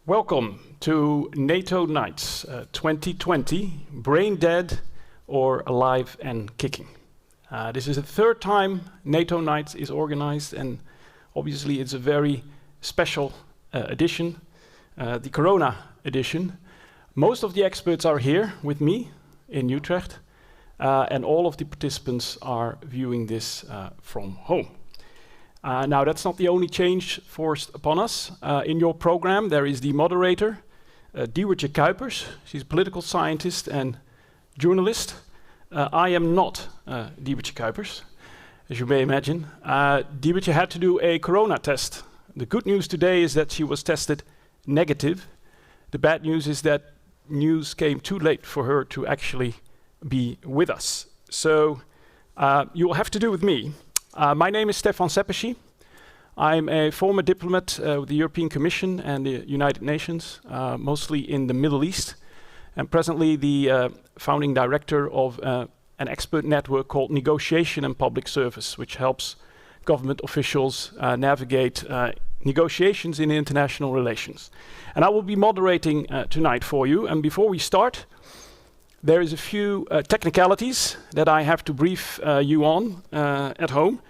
Welcome to NATO Night 2020, Brain Dead or Alive and Kicking. This is the third time NATO Night is organized, and obviously it's a very special edition, the Corona edition. Most of the experts are here with me in Utrecht, and all of the participants are viewing this from home. Now, that's not the only change forced upon us. In your program, there is the moderator, Diewertje Kuipers. She's a political scientist and journalist. I am not Diewertje Kuipers, as you may imagine. Diewertje had to do a corona test. The good news today is that she was tested negative. The bad news is that news came too late for her to actually be with us. So you will have to do with me. My name is Stefan Seppeschi. I'm a former diplomat with the European Commission and the United Nations, mostly in the Middle East, and presently the founding director of an expert network called Negotiation and Public Service, which helps government officials navigate negotiations in international relations. And I will be moderating tonight for you. And before we start, there is a few technicalities that I have to brief you on at home.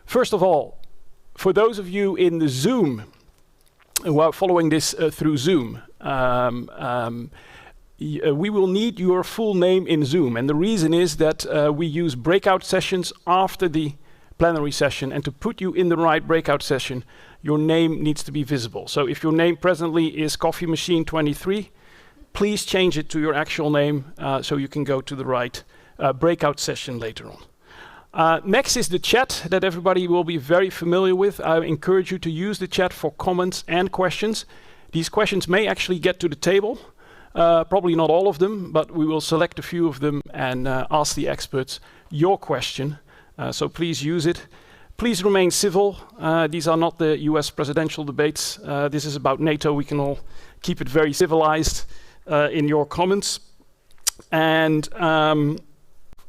First of all, for those of you in the Zoom who are following this through Zoom, we will need your full name in Zoom. And the reason is that we use breakout sessions after the plenary session, and to put you in the right breakout session, your name needs to be visible. So if your name presently is Coffee Machine 23, please change it to your actual name so you can go to the right breakout session later on. Next is the chat that everybody will be very familiar with. I encourage you to use the chat for comments and questions. These questions may actually get to the table, probably not all of them, but we will select a few of them and ask the experts your question. So please use it. Please remain civil. These are not the US presidential debates. This is about NATO. We can all keep it very civilized in your comments. And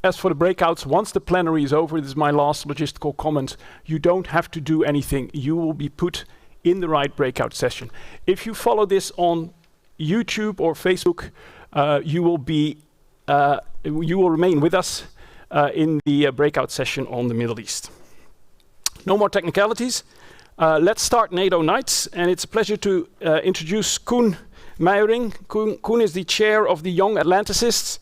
as for the breakouts, once the plenary is over, this is my last logistical comment, you don't have to do anything. You will be put in the right breakout session. If you follow this on YouTube or Facebook, you will remain with us in the breakout session on the Middle East. No more technicalities. Let's start NATO Nights, and it's a pleasure to introduce Koen Meijering. Koen is the chair of the Young Atlanticists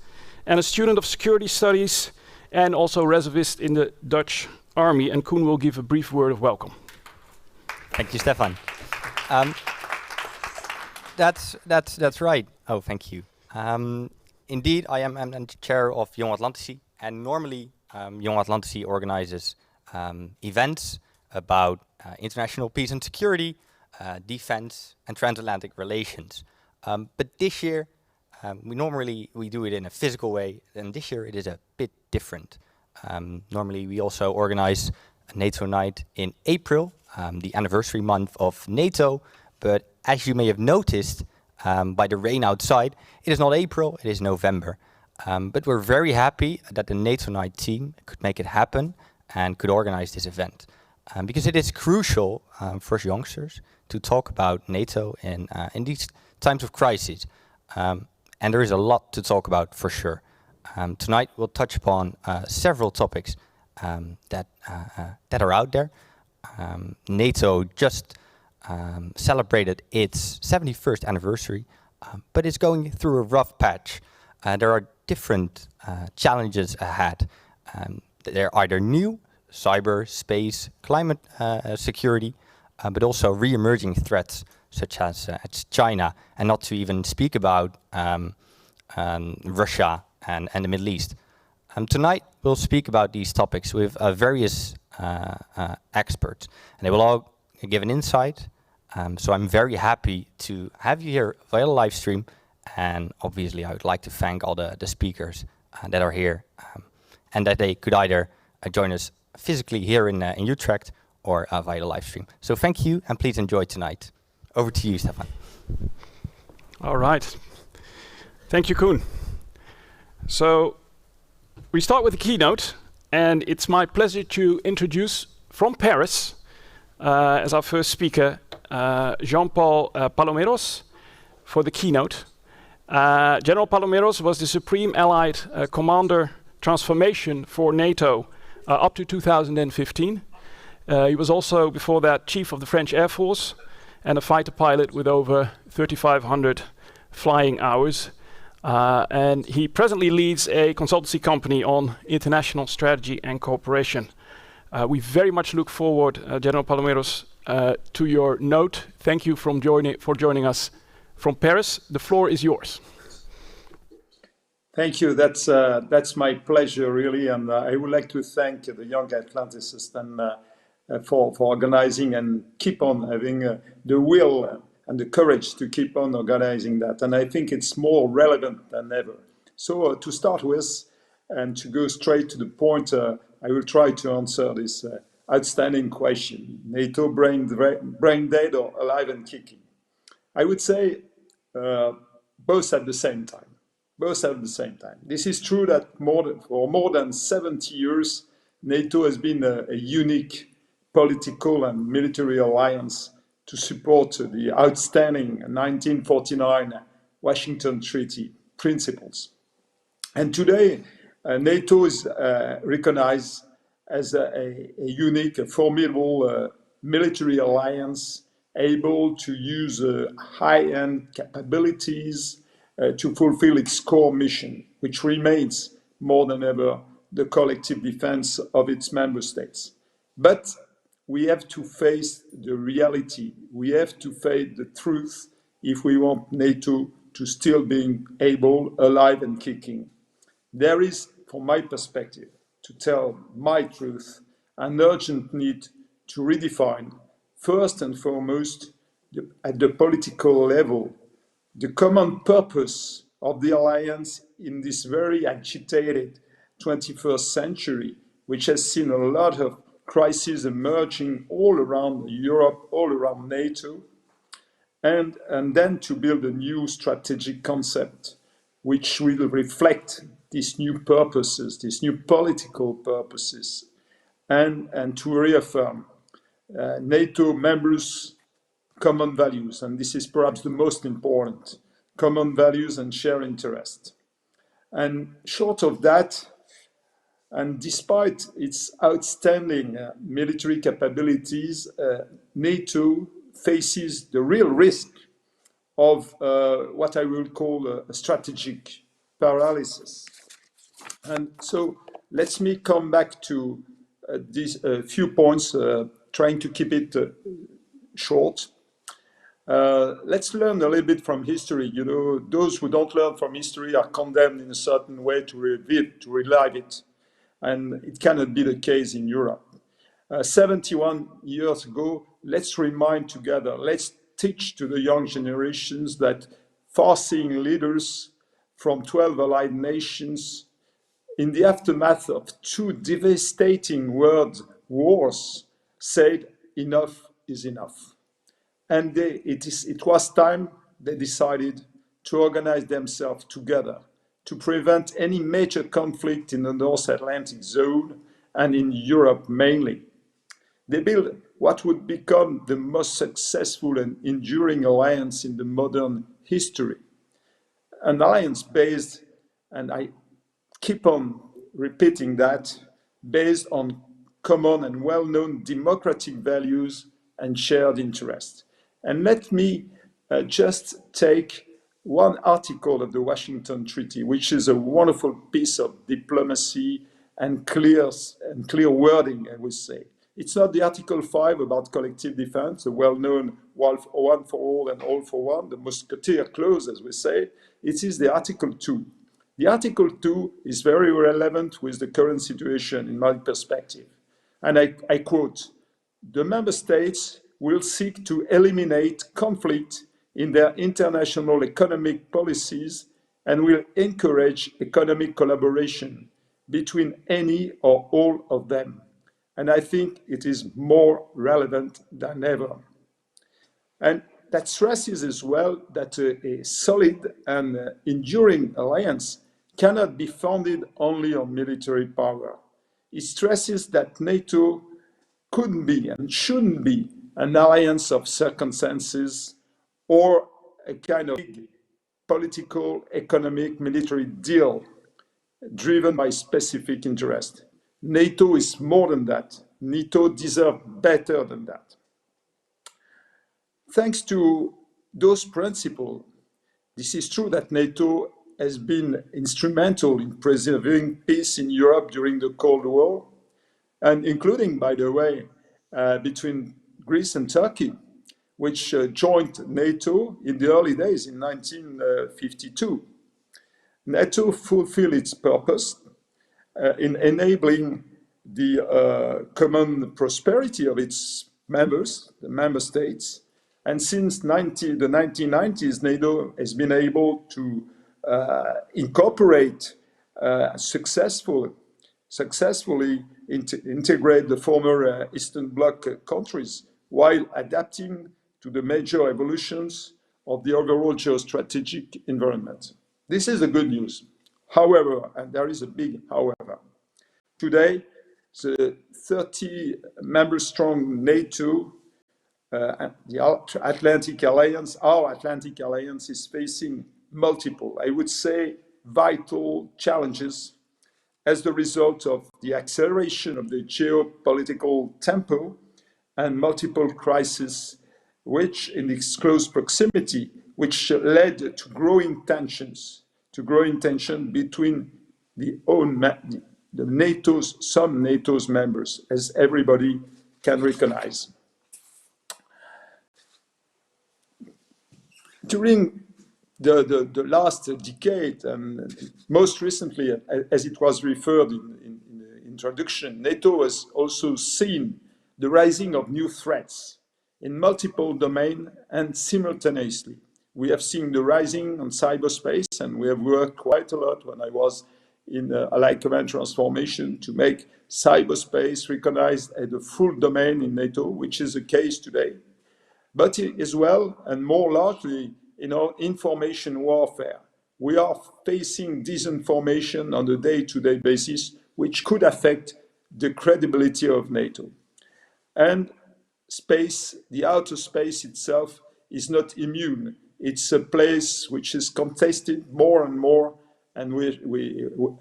and a student of security studies and also reservist in the Dutch Army. And Koen will give a brief word of welcome. Thank you, Stefan. That's right. Oh, thank you. Indeed, I'm the chair of Young Atlantici, and normally Young Atlantici organizes events about international peace and security, defense, and transatlantic relations. But this year, we do it in a physical way, and this year it is a bit different. Normally we also organize a NATO Night in April, the anniversary month of NATO, but as you may have noticed by the rain outside, it is not April, it is November. But we're very happy that the NATO Night team could make it happen and could organize this event. Because it is crucial for us youngsters to talk about NATO in these times of crisis. And there is a lot to talk about for sure. Tonight we'll touch upon several topics that are out there. NATO just celebrated its 71st anniversary, but it's going through a rough patch. There are different challenges ahead. They're either new, cyber, space, climate security, but also re-emerging threats such as China, and not to even speak about Russia and the Middle East. Tonight we'll speak about these topics with various experts, and they will all give an insight. So I'm very happy to have you here via the live stream, and obviously I would like to thank all the speakers that are here, and that they could either join us physically here in Utrecht or via the live stream. So thank you, and please enjoy tonight. Over to you, Stefan. All right. Thank you, Koen. So we start with the keynote, and it's my pleasure to introduce from Paris as our first speaker, Jean-Paul Paloméros. for the Keynote. General Palomeros was the Supreme Allied Commander Transformation for NATO up to 2015. He was also, before that, Chief of the French Air Force and a fighter pilot with over 3,500 flying hours. And he presently leads a consultancy company on international strategy and cooperation. We very much look forward, General Palomeros, to your note. Thank you for joining us from Paris. The floor is yours. Thank you. That's my pleasure, really, and I would like to thank the Young Atlanticists and for organizing and keep on having the will and the courage to keep on organizing that. And I think it's more relevant than ever. So to start with, and to go straight to the point, I will try to answer this outstanding question: NATO brain dead or alive and kicking? I would say both at the same time. Both at the same time. This is true that for more than 70 years, NATO has been a unique political and military alliance to support the outstanding 1949 Washington Treaty principles. And today, NATO is recognized as a unique, a formidable military alliance able to use high-end capabilities to fulfill its core mission, which remains more than ever the collective defense of its member states. But we have to face the reality. We have to face the truth if we want NATO to still being able, alive and kicking. There is, from my perspective, to tell my truth, an urgent need to redefine, first and foremost, at the political level, the common purpose of the alliance in this very agitated 21st century, which has seen a lot of crises emerging all around Europe, all around NATO, and then to build a new strategic concept which will reflect these new purposes, these new political purposes, and to reaffirm NATO members' common values, and this is perhaps the most important, common values and shared interest. And short of that, and despite its outstanding military capabilities, NATO faces the real risk of what I will call a strategic paralysis. And so let me come back to these few points, trying to keep it short. Let's learn a little bit from history. You know, those who don't learn from history are condemned in a certain way to relive it. And it cannot be the case in Europe. 71 years ago, let's remind together, let's teach to the young generations that far-seeing leaders from 12 allied nations, in the aftermath of two devastating world wars, said enough is enough. And it was time they decided to organize themselves together to prevent any major conflict in the North Atlantic zone and in Europe mainly. They built what would become the most successful and enduring alliance in the modern history. An alliance based, and I keep on repeating that, based on common and well-known democratic values and shared interests. And let me just take one article of the Washington Treaty, which is a wonderful piece of diplomacy and clear wording, I would say. It's not the Article 5 about collective defense, the well-known one for all and all for one, the Musketeer clause, as we say. It is the Article 2. The Article 2 is very relevant with the current situation in my perspective. And I quote, "The member states will seek to eliminate conflict in their international economic policies and will encourage economic collaboration between any or all of them." And I think it is more relevant than ever. And that stresses as well that a solid and enduring alliance cannot be founded only on military power. It stresses that NATO couldn't be and shouldn't be an alliance of circumstances or a kind of big political, economic, military deal driven by specific interest. NATO is more than that. NATO deserves better than that. Thanks to those principles, this is true that NATO has been instrumental in preserving peace in Europe during the Cold War, and including, by the way, between Greece and Turkey, which joined NATO in the early days in 1952. NATO fulfilled its purpose in enabling the common prosperity of its members, the member states. And since the 1990s, NATO has been able to incorporate successfully integrate the former Eastern Bloc countries while adapting to the major evolutions of the overall geostrategic environment. This is the good news. However, and there is a big however, today the 30-member-strong NATO, the Atlantic Alliance, our Atlantic Alliance is facing multiple, I would say, vital challenges as the result of the acceleration of the geopolitical tempo and multiple crises, which in its close proximity, which led to growing tension between some NATO's members, as everybody can recognize. During the last decade, and most recently, as it was referred in the introduction, NATO has also seen the rising of new threats in multiple domains and simultaneously. We have seen the rising on cyberspace, and we have worked quite a lot when I was in Allied Command Transformation to make cyberspace recognized as a full domain in NATO, which is the case today. But as well, and more largely, information warfare. We are facing disinformation on a day-to-day basis, which could affect the credibility of NATO. And space, the outer space itself, is not immune. It's a place which is contested more and more, and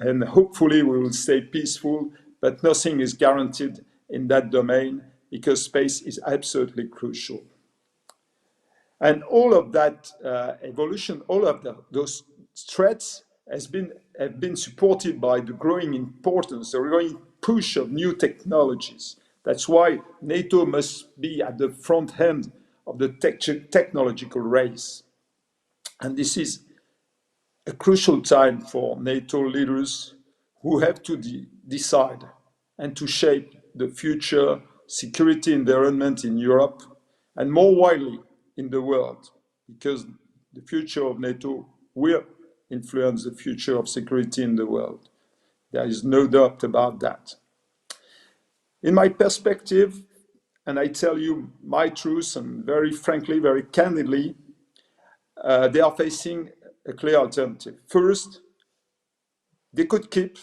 and hopefully we will stay peaceful, but nothing is guaranteed in that domain because space is absolutely crucial. And all of that evolution, all of those threats have been supported by the growing importance, the growing push of new technologies. That's why NATO must be at the front end of the technological race. And this is a crucial time for NATO leaders who have to decide and to shape the future security environment in Europe and more widely in the world, because the future of NATO will influence the future of security in the world. There is no doubt about that. In my perspective, and I tell you my truth, and very frankly, very candidly, they are facing a clear alternative. First, they could keep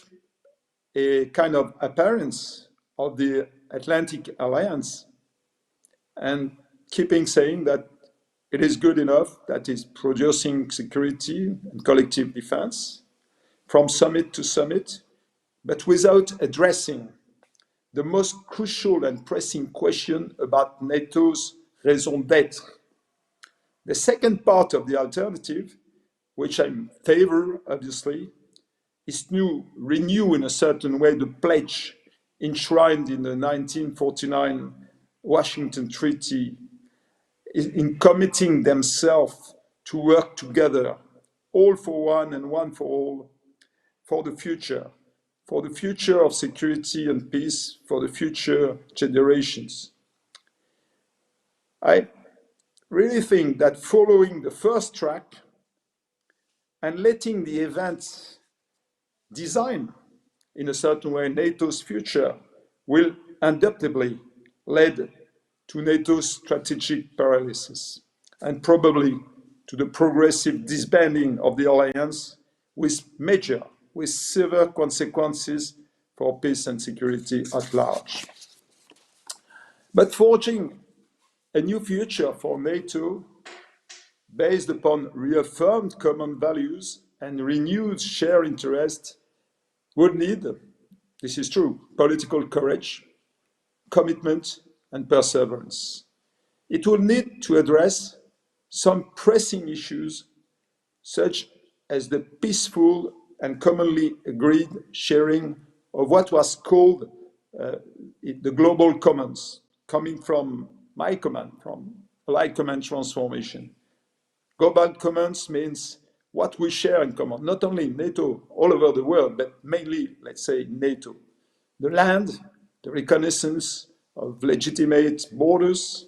a kind of appearance of the Atlantic Alliance and keeping saying that it is good enough, that is producing security and collective defense from summit to summit, but without addressing the most crucial and pressing question about NATO's raison d'être. The second part of the alternative, which I favor, obviously, is to renew in a certain way the pledge enshrined in the 1949 Washington Treaty in committing themselves to work together, all for one and one for all, for the future of security and peace, for the future generations. I really think that following the first track and letting the events design in a certain way NATO's future will undoubtedly lead to NATO's strategic paralysis and probably to the progressive disbanding of the alliance with severe consequences for peace and security at large. But forging a new future for NATO based upon reaffirmed common values and renewed shared interest, would need, this is true, political courage, commitment, and perseverance. It will need to address some pressing issues, such as the peaceful and commonly agreed sharing of what was called the global commons, coming from my command, from Allied Command Transformation. Global commons means what we share in common, not only in NATO, all over the world, but mainly, let's say, NATO. The land, the reconnaissance of legitimate borders,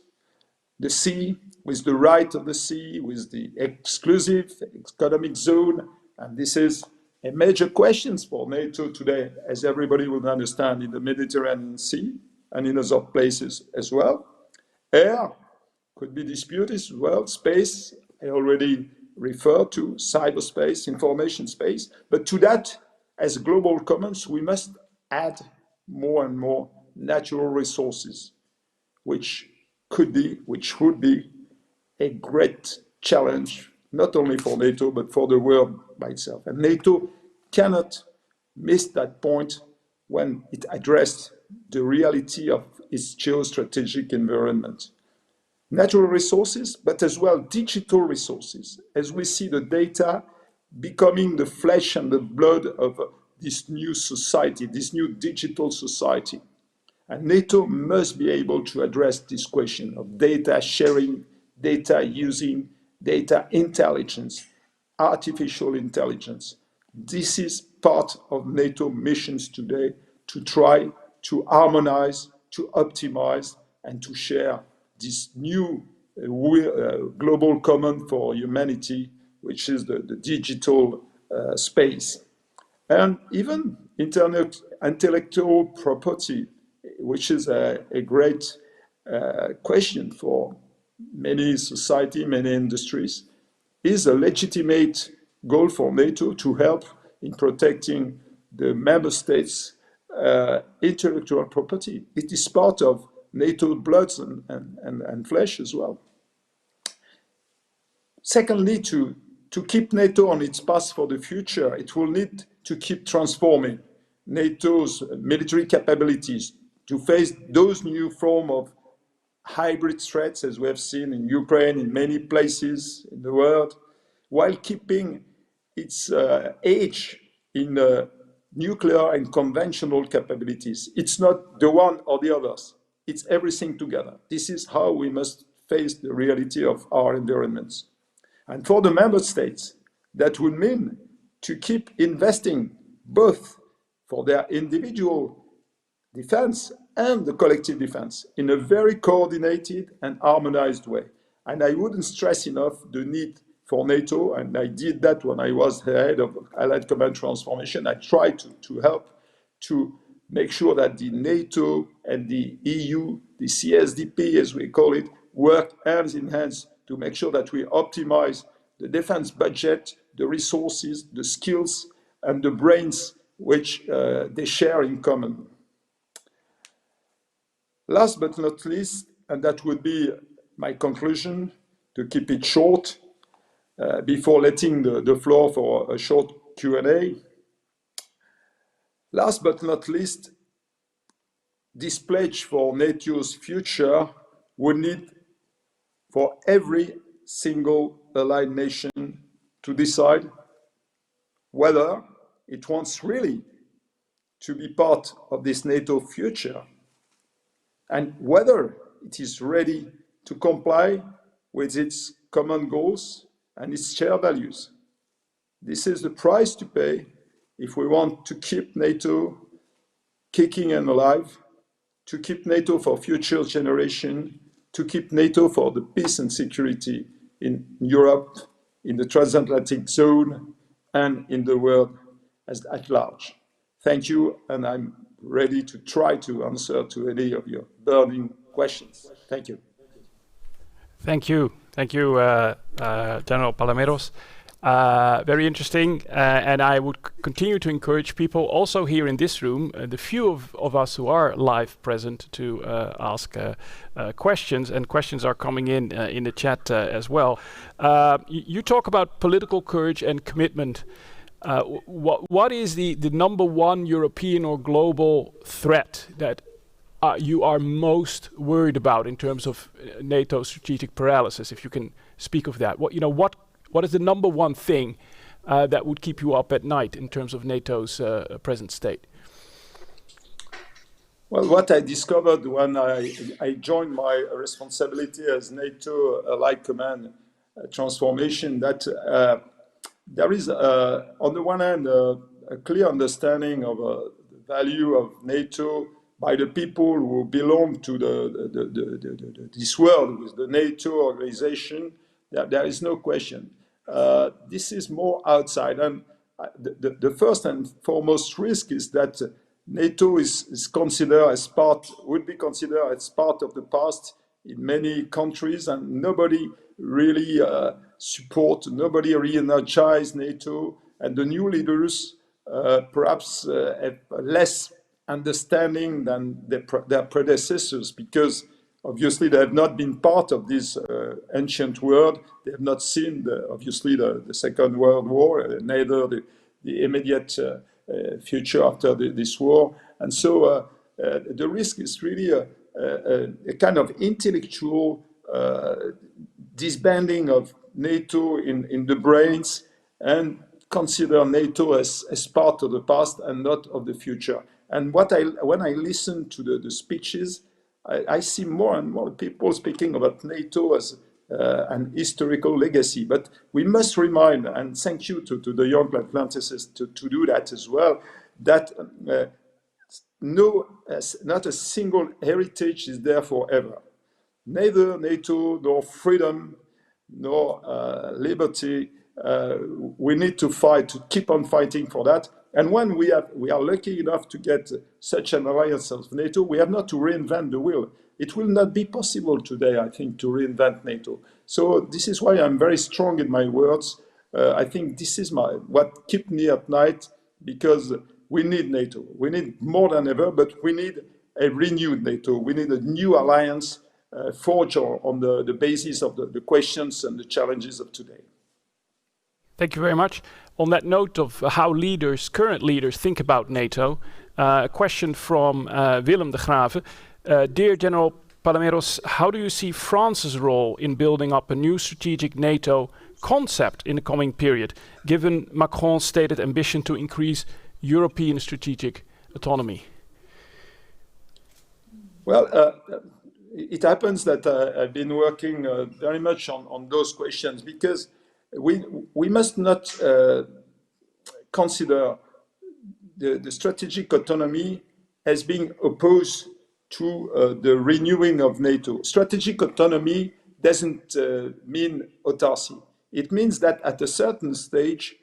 the sea, with the right of the sea, with the exclusive economic zone, and this is a major question for NATO today, as everybody will understand, in the Mediterranean Sea and in other places as well. Air could be disputed as well. Space, I already referred to, cyberspace, information space. But to that, as global commons, we must add more and more natural resources, which would be a great challenge, not only for NATO, but for the world by itself. And NATO cannot miss that point when it addressed the reality of its geostrategic environment. Natural resources, but as well digital resources, as we see the data becoming the flesh and the blood of this new society, this new digital society. And NATO must be able to address this question of data sharing, data using, data intelligence, artificial intelligence. This is part of NATO missions today, to try to harmonize, to optimize, and to share this new global common for humanity, which is the digital space. And even intellectual property, which is a great question for many society, many industries, is a legitimate goal for NATO to help in protecting the member states' intellectual property. It is part of NATO blood and flesh as well. Secondly, to keep NATO on its path for the future, it will need to keep transforming NATO's military capabilities to face those new forms of hybrid threats, as we have seen in Ukraine, in many places in the world, while keeping its edge in nuclear and conventional capabilities. It's not the one or the others. It's everything together. This is how we must face the reality of our environments. And for the member states, that would mean to keep investing both for their individual defense and the collective defense in a very coordinated and harmonized way. And I wouldn't stress enough the need for NATO, and I did that when I was head of Allied Command Transformation. I tried to help to make sure that the NATO and the EU, the CSDP as we call it, work hands in hands to make sure that we optimize the defense budget, the resources, the skills, and the brains which they share in common. Last but not least, and that would be my conclusion, to keep it short, before letting the floor for a short Q&A. Last but not least, this pledge for NATO's future would need for every single allied nation to decide whether it wants really to be part of this NATO future and whether it is ready to comply with its common goals and its shared values. This is the price to pay if we want to keep NATO kicking and alive, to keep NATO for future generations, to keep NATO for the peace and security in Europe, in the transatlantic zone, and in the world at large. Thank you, and I'm ready to try to answer to any of your burning questions. Thank you. Thank you, General Palameros. Very interesting, and I would continue to encourage people also here in this room, the few of us who are live present, to ask questions, and questions are coming in the chat as well. You talk about political courage and commitment. What is the number one European or global threat that you are most worried about in terms of NATO strategic paralysis, if you can speak of that? What is the number one thing that would keep you up at night in terms of NATO's present state? Well, what I discovered when I joined my responsibility as NATO Allied Command transformation, that there is, on the one hand, a clear understanding of the value of NATO by the people who belong to this world with the NATO organization. There is no question. This is more outside, and the first and foremost risk is that NATO is considered as would be considered as part of the past in many countries, and nobody really nobody re-energized NATO, and the new leaders perhaps have less understanding than their predecessors, because obviously they have not been part of this ancient world. They have not seen, obviously, the Second World War, neither the immediate future after this war. And so the risk is really a kind of intellectual disbanding of NATO in the brains, and consider NATO as part of the past and not of the future. And when I listen to the speeches, I see more and more people speaking about NATO as an historical legacy. But we must remind, and thank you to the young Atlanticists to do that as well, that not a single heritage is there forever. Neither NATO, nor freedom, nor liberty. We need to fight, to keep on fighting for that. And when we are lucky enough to get such an alliance as NATO, we have not to reinvent the wheel. It will not be possible today, I think, to reinvent NATO. So this is why I'm very strong in my words. I think this is what keeps me at night, because we need NATO. We need more than ever, but we need a renewed NATO. We need a new alliance forged on the basis of the questions and the challenges of today. Thank you very much. On that note of how current leaders think about NATO, a question from Willem de Graave. Dear General Palameros, how do you see France's role in building up a new strategic NATO concept in the coming period, given Macron's stated ambition to increase European strategic autonomy? Well, it happens that I've been working very much on those questions, because we must not consider the strategic autonomy as being opposed to the renewing of NATO. Strategic autonomy doesn't mean autarky. It means that at a certain stage,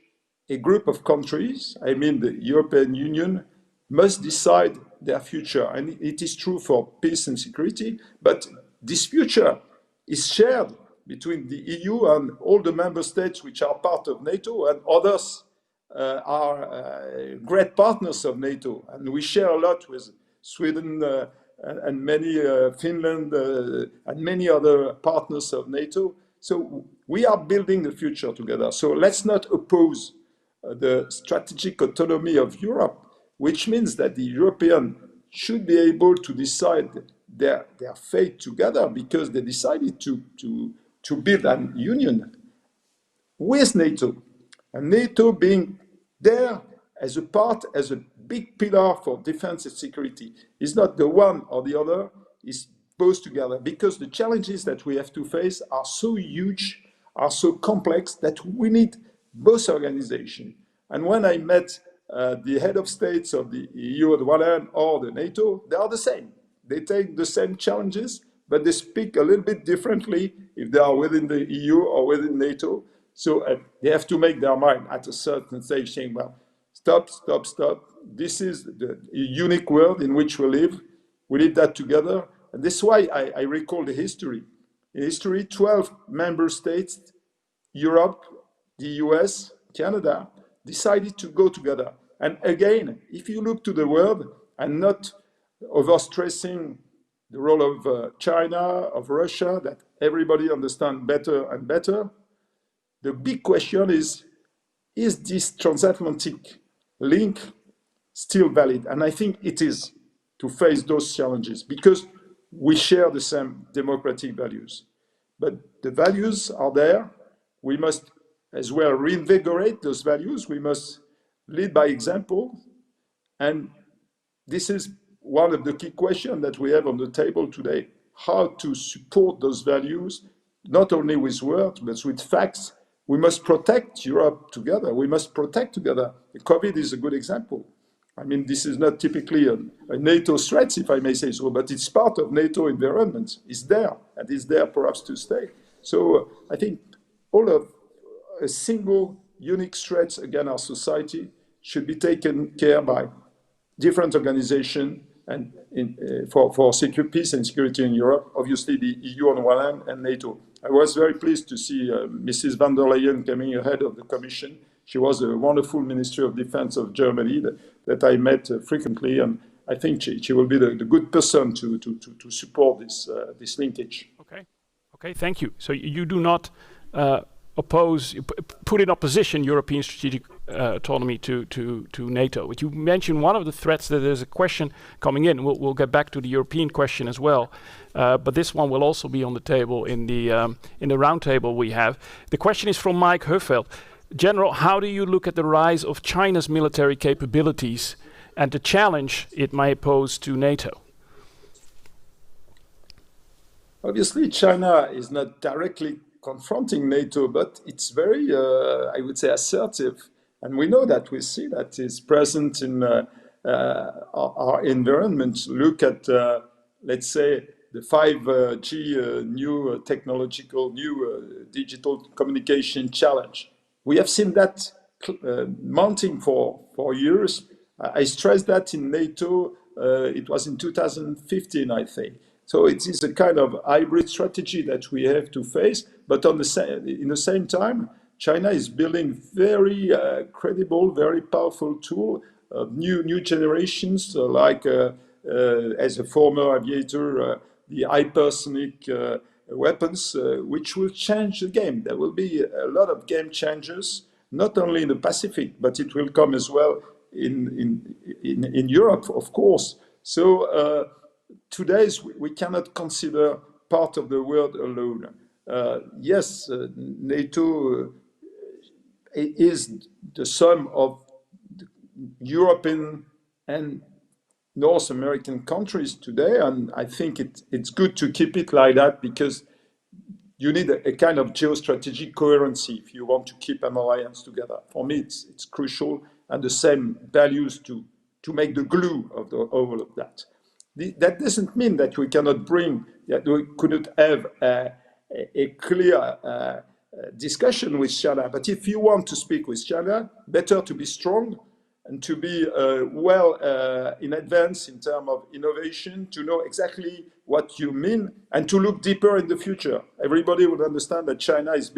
a group of countries, I mean the European Union, must decide their future. And it is true for peace and security, but this future is shared between the EU and all the member states which are part of NATO, and others are great partners of NATO. And we share a lot with Sweden and many Finland and many other partners of NATO. So we are building the future together. So let's not oppose the strategic autonomy of Europe, which means that the European should be able to decide their fate together, because they decided to build a union with NATO, and NATO being there as a big pillar for defense and security. Is not the one or the other, is both together, because the challenges that we have to face are so huge, are so complex, that we need both organizations. And when I met the head of states of the EU on the one hand, or the NATO, they are the same. They take the same challenges, but they speak a little bit differently if they are within the EU or within NATO. So they have to make their mind at a certain stage, saying, well, stop. This is the unique world in which we live. We live that together. And this is why I recall the history. In history, 12 member states, Europe the US, Canada, decided to go together. And again, if you look to the world and not overstressing the role of China, of Russia, that everybody understands better and better, the big question is this transatlantic link still valid? And I think it is, to face those challenges, because we share the same democratic values. But the values are there. We must as well reinvigorate those values. We must lead by example. And this is one of the key questions that we have on the table today: how to support those values, not only with words, but with facts. We must protect Europe together. We must protect together. COVID is a good example. I mean, this is not typically a NATO threat, if I may say so, but it's part of NATO environment. It's there, and it's there perhaps to stay. So I think all of a single unique threat against our society should be taken care by different organizations and for secure peace and security in Europe, obviously the EU on one hand and NATO. I was very pleased to see Mrs. van der Leyen coming ahead of the Commission. She was a wonderful Ministry of Defense of Germany that I met frequently, and I think she will be the good person to support this linkage. Okay, thank you. So you do not put in opposition European strategic autonomy to NATO. But you mentioned one of the threats that there's a question coming in. We'll get back to the European question as well, but this one will also be on the table in the roundtable we have. The question is from Mike Herfeld. General, how do you look at the rise of China's military capabilities and the challenge it might pose to NATO? Obviously, China is not directly confronting NATO, but it's very, I would say, assertive. And we know that, we see that it's present in our environment. Look at, let's say, the 5G new technological, new digital communication challenge. We have seen that mounting for years. I stressed that in NATO, it was in 2015, I think. So it is a kind of hybrid strategy that we have to face. But in the same time, China is building very credible, very powerful tool of new generations, like as a former aviator, the hypersonic weapons, which will change the game. There will be a lot of game changers, not only in the Pacific, but it will come as well in Europe, of course. So today we cannot consider part of the world alone. Yes, NATO is the sum of European and North American countries today, and I think it's good to keep it like that, because you need a kind of geostrategic coherency if you want to keep an alliance together. For me, it's crucial, and the same values to make the glue of all of that. That doesn't mean that we cannot that we couldn't have a clear discussion with China. But if you want to speak with China, better to be strong and to be well in advance in terms of innovation, to know exactly what you mean, and to look deeper in the future. Everybody would understand that China is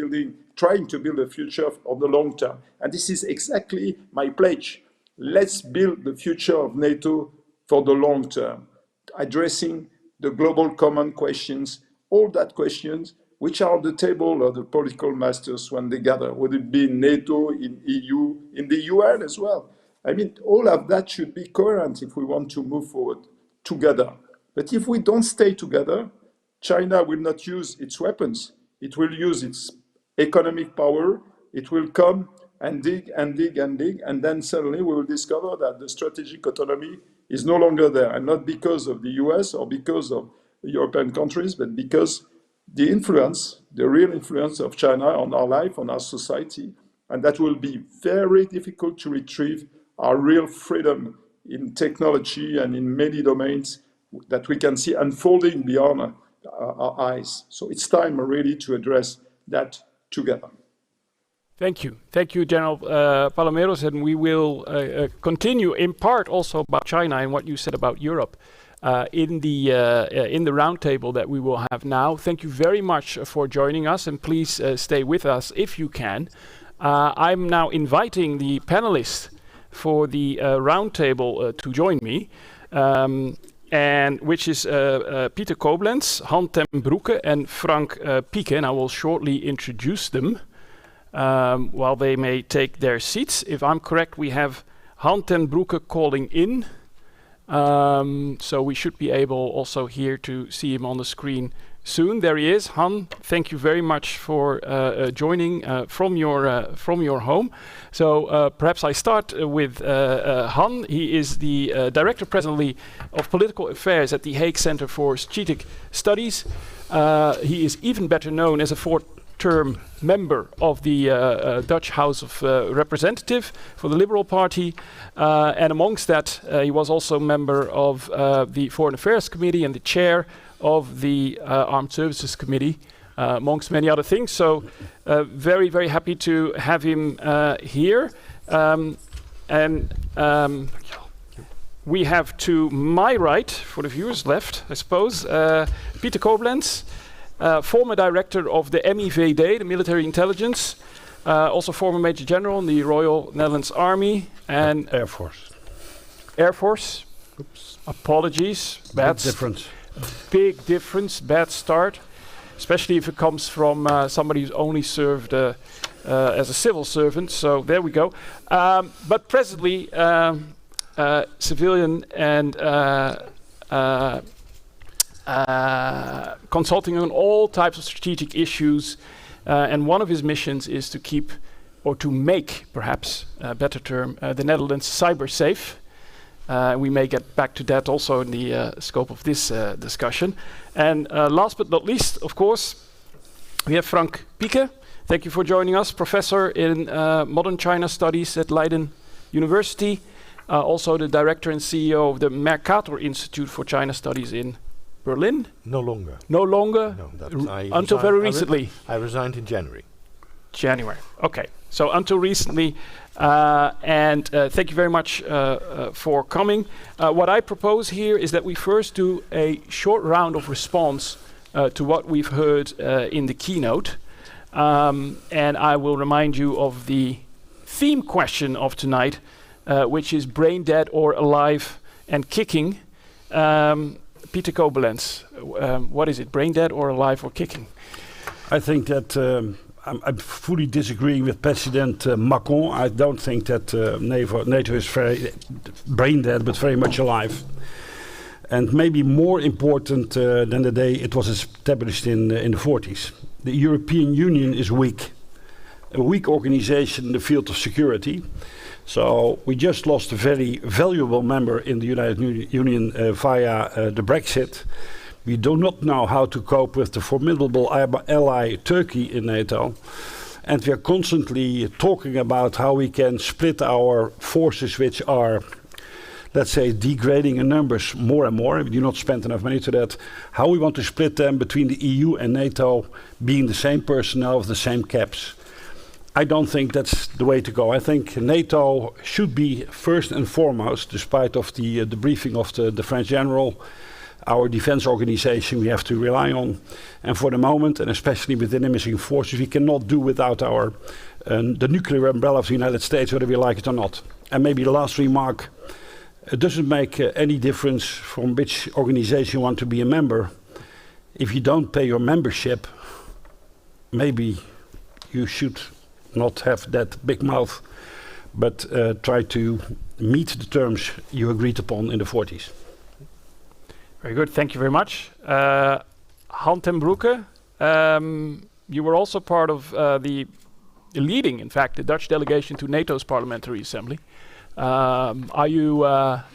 trying to build a future on the long term. And this is exactly my pledge. Let's build the future of NATO for the long term, addressing the global common questions, all that questions which are on the table of the political masters when they gather, whether it be in NATO, in EU, in the UN as well. I mean, all of that should be coherent if we want to move forward together. But if we don't stay together, China will not use its weapons. It will use its economic power. It will come and dig and dig and dig, and then suddenly we will discover that the strategic autonomy is no longer there, and not because of the US or because of European countries, but because the influence, the real influence of China on our life, on our society, and that will be very difficult to retrieve our real freedom in technology and in many domains that we can see unfolding beyond our eyes. So it's time really to address that together. Thank you, General Palomeros, and we will continue in part also about China and what you said about Europe in the roundtable that we will have now. Thank you very much for joining us, and please stay with us if you can. I'm now inviting the panelists for the roundtable to join me, and which is Peter Koblenz, Han ten Broeke, and Frank Pieke, and I will shortly introduce them while they may take their seats. If I'm correct, we have Han ten Broeke calling in, so we should be able also here to see him on the screen soon. There he is. Han, thank you very much for joining from your home. So perhaps I start with Han. He is the Director presently of Political Affairs at the Hague Center for Strategic Studies. He is even better known as a four-term member of the Dutch House of Representatives for the Liberal Party. And amongst that, he was also a member of the Foreign Affairs Committee and the chair of the Armed Services Committee, amongst many other things. So very, very happy to have him here. We have to my right, for the viewers left, I suppose, Peter Koblenz, former director of the MIVD, the Military Intelligence, also former Major General in the Royal Netherlands Army and Air Force. Air Force. Oops. Apologies. Big difference. Big difference, bad start, especially if it comes from somebody who's only served as a civil servant. So there we go. But presently, civilian and consulting on all types of strategic issues. And one of his missions is to keep, or to make, perhaps a better term, the Netherlands cyber safe. We may get back to that also in the scope of this discussion. And last but not least, of course, we have Frank Pieke. Thank you for joining us, professor in modern China studies at Leiden University, also the director and CEO of the Mercator Institute for China Studies in Berlin. No longer. No longer? No, until very recently? I resigned in January. January, okay. So until recently, and thank you very much for coming. What I propose here is that we first do a short round of response to what we've heard in the keynote. And I will remind you of the theme question of tonight, which is brain dead or alive and kicking. Peter Koblenz, what is it, brain dead or alive or kicking? I think that I'm fully disagreeing with President Macron. I don't think that NATO is very brain dead, but very much alive. And maybe more important than the day it was established in the 40s. The European Union is weak. A weak organization in the field of security. So we just lost a very valuable member in the United Union via the Brexit. We do not know how to cope with the formidable ally Turkey in NATO. And we are constantly talking about how we can split our forces, which are, let's say, degrading in numbers more and more. We do not spend enough money to that. How we want to split them between the EU and NATO being the same personnel with the same caps. I don't think that's the way to go. I think NATO should be first and foremost, despite of the briefing of the French general, our defense organization we have to rely on. And for the moment, and especially within the missing forces, we cannot do without our the nuclear umbrella of the United States, whether we like it or not. And maybe the last remark, it doesn't make any difference from which organization you want to be a member. If you don't pay your membership, maybe you should not have that big mouth, but try to meet the terms you agreed upon in the 40s. Very good, thank you very much. Han ten Broeke, you were also part of the leading, in fact, the Dutch delegation to NATO's Parliamentary Assembly. Are you,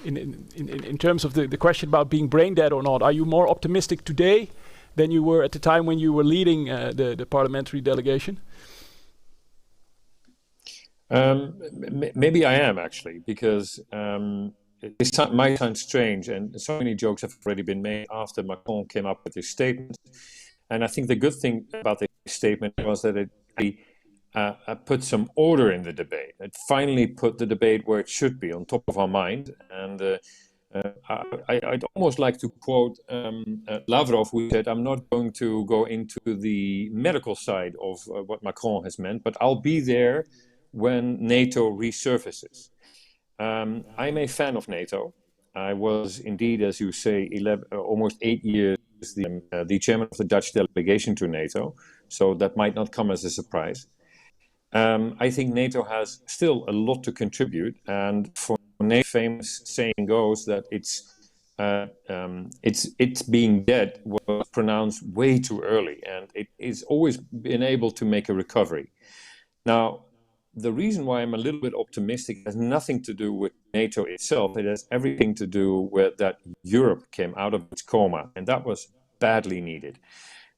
in terms of the question about being brain dead or not, are you more optimistic today than you were at the time when you were leading the parliamentary delegation? Maybe I am actually, because it might sound strange, and so many jokes have already been made after Macron came up with his statement. And I think the good thing about this statement was that it put some order in the debate. It finally put the debate where it should be, on top of our mind. And I'd almost like to quote Lavrov, who said, "I'm not going to go into the medical side of what Macron has meant, but I'll be there when NATO resurfaces." I'm a fan of NATO. I was indeed, as you say, almost 8 years the chairman of the Dutch delegation to NATO, so that might not come as a surprise. I think NATO has still a lot to contribute, and for NATO, famous saying goes that it's being dead was pronounced way too early, and it is always been able to make a recovery. Now, the reason why I'm a little bit optimistic has nothing to do with NATO itself. It has everything to do with that Europe came out of its coma, and that was badly needed.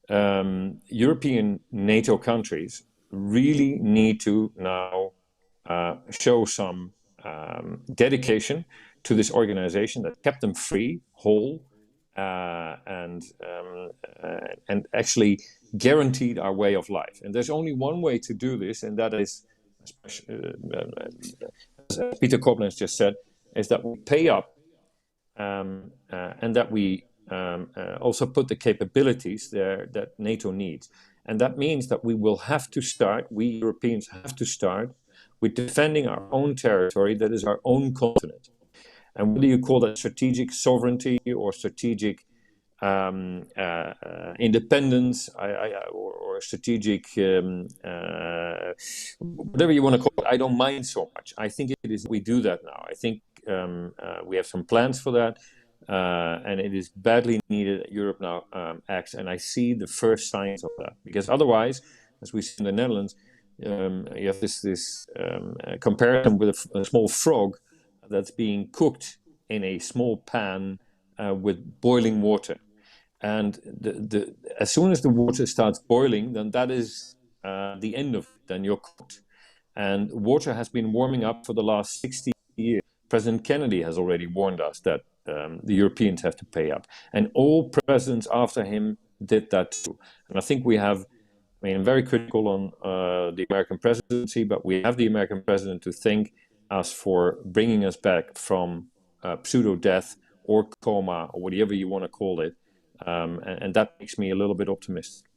European NATO countries really need to now show some dedication to this organization that kept them free, whole, and actually guaranteed our way of life. And there's only one way to do this, and that is, as Peter Koblenz just said, is that we pay up and that we also put the capabilities there that NATO needs. And that means that we will have to start, we Europeans have to start with defending our own territory, that is our own continent. And whether you call that strategic sovereignty or strategic independence or strategic, whatever you want to call it, I don't mind so much. I think it is, we do that now. I think we have some plans for that. And it is badly needed that Europe now acts, and I see the first signs of that. Because otherwise, as we see in the Netherlands, you have this comparison with a small frog that's being cooked in a small pan with boiling water. And as soon as the water starts boiling, then that is the end of it, then you're cooked. And water has been warming up for the last 60 years. President Kennedy has already warned us that the Europeans have to pay up. And all presidents after him did that too. And I think we have, I'm very critical on the American presidency, but we have the American president to thank us for bringing us back from pseudo-death or coma or whatever you want to call it. And that makes me a little bit optimistic.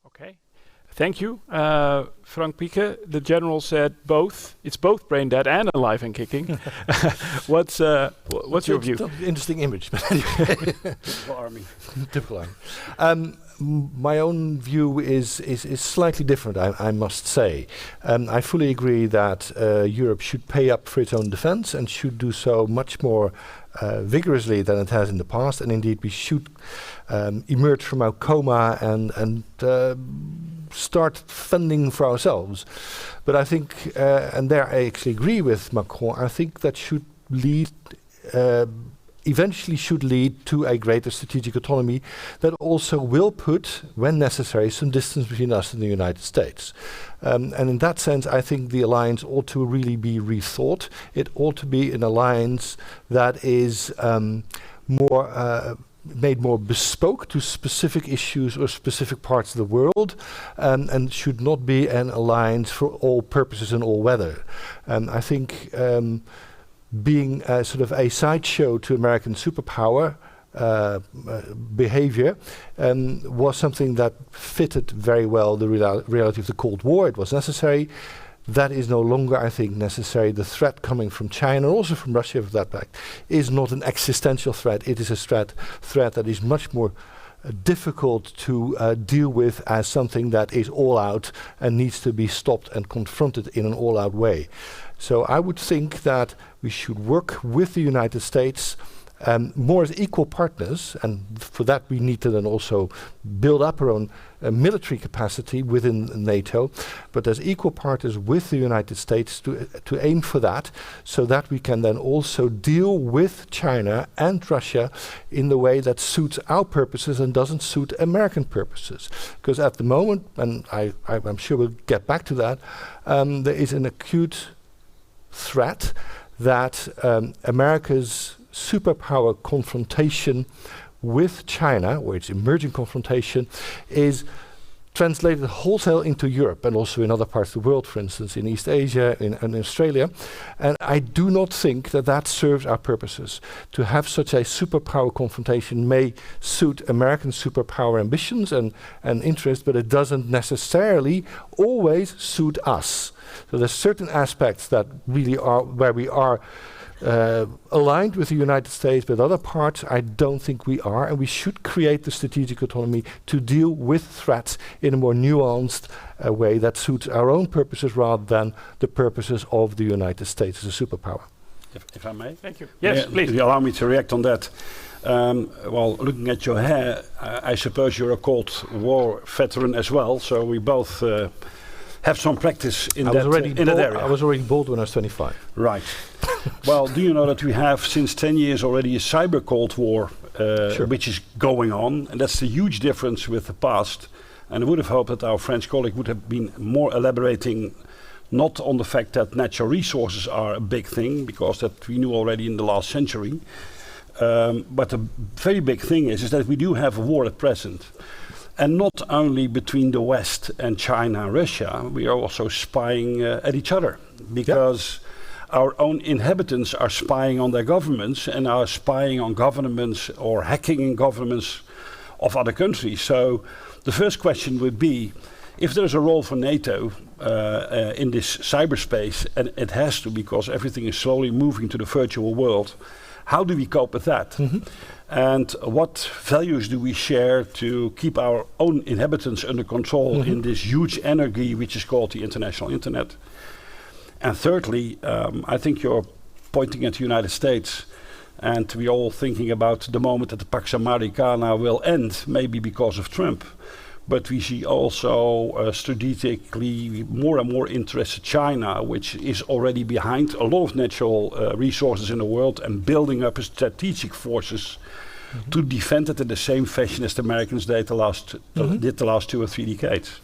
Okay. Thank you. Frank Pieke, the general said both. It's both brain dead and alive and kicking. What's your view? Interesting image. Typical army. Typical army. My own view is slightly different, I must say. I fully agree that Europe should pay up for its own defense and should do so much more vigorously than it has in the past. And indeed, we should emerge from our coma and start funding for ourselves. But I think, and there I actually agree with Macron, I think that should lead, eventually should lead to a greater strategic autonomy that also will put, when necessary, some distance between us and the United States. And in that sense, I think the alliance ought to really be rethought. It ought to be an alliance that is made more bespoke to specific issues or specific parts of the world, and should not be an alliance for all purposes and all weather. I think being sort of a sideshow to American superpower behavior was something that fitted very well the reality of the Cold War. It was necessary. That is no longer, I think, necessary. The threat coming from China, also from Russia for that fact, is not an existential threat. It is a threat that is much more difficult to deal with as something that is all out and needs to be stopped and confronted in an all out way. So I would think that we should work with the United States more as equal partners, and for that we need to then also build up our own military capacity within NATO, but as equal partners with the United States to aim for that, so that we can then also deal with China and Russia in the way that suits our purposes and doesn't suit American purposes. Because at the moment, and I'm sure we'll get back to that, there is an acute threat that America's superpower confrontation with China, or its emerging confrontation, is translated wholesale into Europe and also in other parts of the world, for instance, in East Asia, in Australia. And I do not think that that serves our purposes. To have such a superpower confrontation may suit American superpower ambitions and interests, but it doesn't necessarily always suit us. So there's certain aspects that really are where we are aligned with the United States, but other parts I don't think we are, and we should create the strategic autonomy to deal with threats in a more nuanced way that suits our own purposes rather than the purposes of the United States as a superpower. If I may? Thank you. Yes, please. If you allow me to react on that. Well, looking at your hair, I suppose you're a Cold War veteran as well, so we both have some practice in that area. I was already bald when I was 25. Right. Well, do you know that we have since 10 years already a cyber Cold War, Sure. which is going on, and that's the huge difference with the past. And I would have hoped that our French colleague would have been more elaborating, not on the fact that natural resources are a big thing, because that we knew already in the last century. But the very big thing is that we do have a war at present. And not only between the West and China and Russia, we are also spying at each other, because our own inhabitants are spying on their governments and are spying on governments or hacking in governments of other countries. So the first question would be, if there's a role for NATO in this cyberspace, and it has to, because everything is slowly moving to the virtual world, how do we cope with that? And what values do we share to keep our own inhabitants under control in this huge energy which is called the international internet? And thirdly, I think you're pointing at the United States, and we're all thinking about the moment that the Pax Americana will end, maybe because of Trump. But we see also strategically more and more interested China, which is already behind a lot of natural resources in the world and building up strategic forces to defend it in the same fashion as the Americans did the last 2 or 3 decades.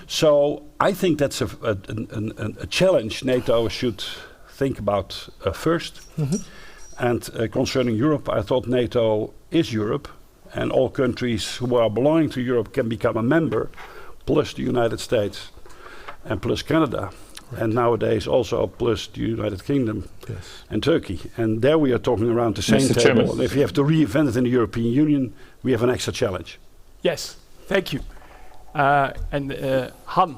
So I think that's a challenge NATO should think about first. And concerning Europe, I thought NATO is Europe, and all countries who are belonging to Europe can become a member, plus the United States and plus Canada. And nowadays also plus the United Kingdom and Turkey. And there we are talking around the same Mr. table. Chairman. And if you have to reinvent it in the European Union, we have an extra challenge. Yes, thank you. And Han,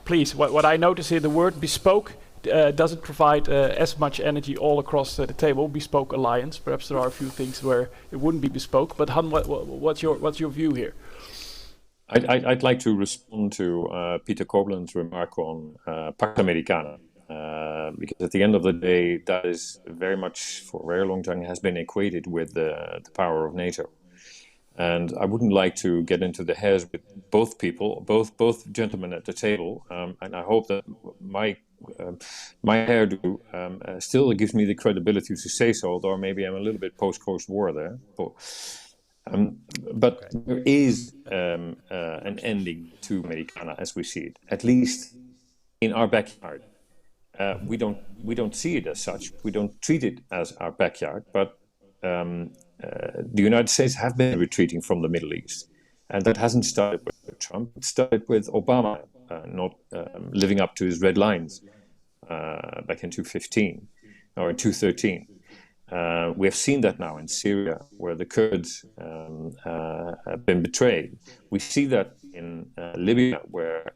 please, what I notice here, the word bespoke doesn't provide as much energy all across the table. Bespoke alliance. Perhaps there are a few things where it wouldn't be bespoke. But Han, what's your view here? I'd like to respond to Peter Koblen's remark on Pax Americana, because at the end of the day, that is very much, for a very long time, has been equated with the power of NATO. And I wouldn't like to get into the hairs with both people, both gentlemen at the table. And I hope that my hairdo still gives me the credibility to say so, although maybe I'm a little bit post-war there. But there is an ending to Americana as we see it, at least in our backyard. We don't see it as such. We don't treat it as our backyard. But the United States have been retreating from the Middle East, and that hasn't started with Trump. It started with Obama not living up to his red lines back in 2015 or in 2013. We have seen that now in Syria, where the Kurds have been betrayed. We see that in Libya, where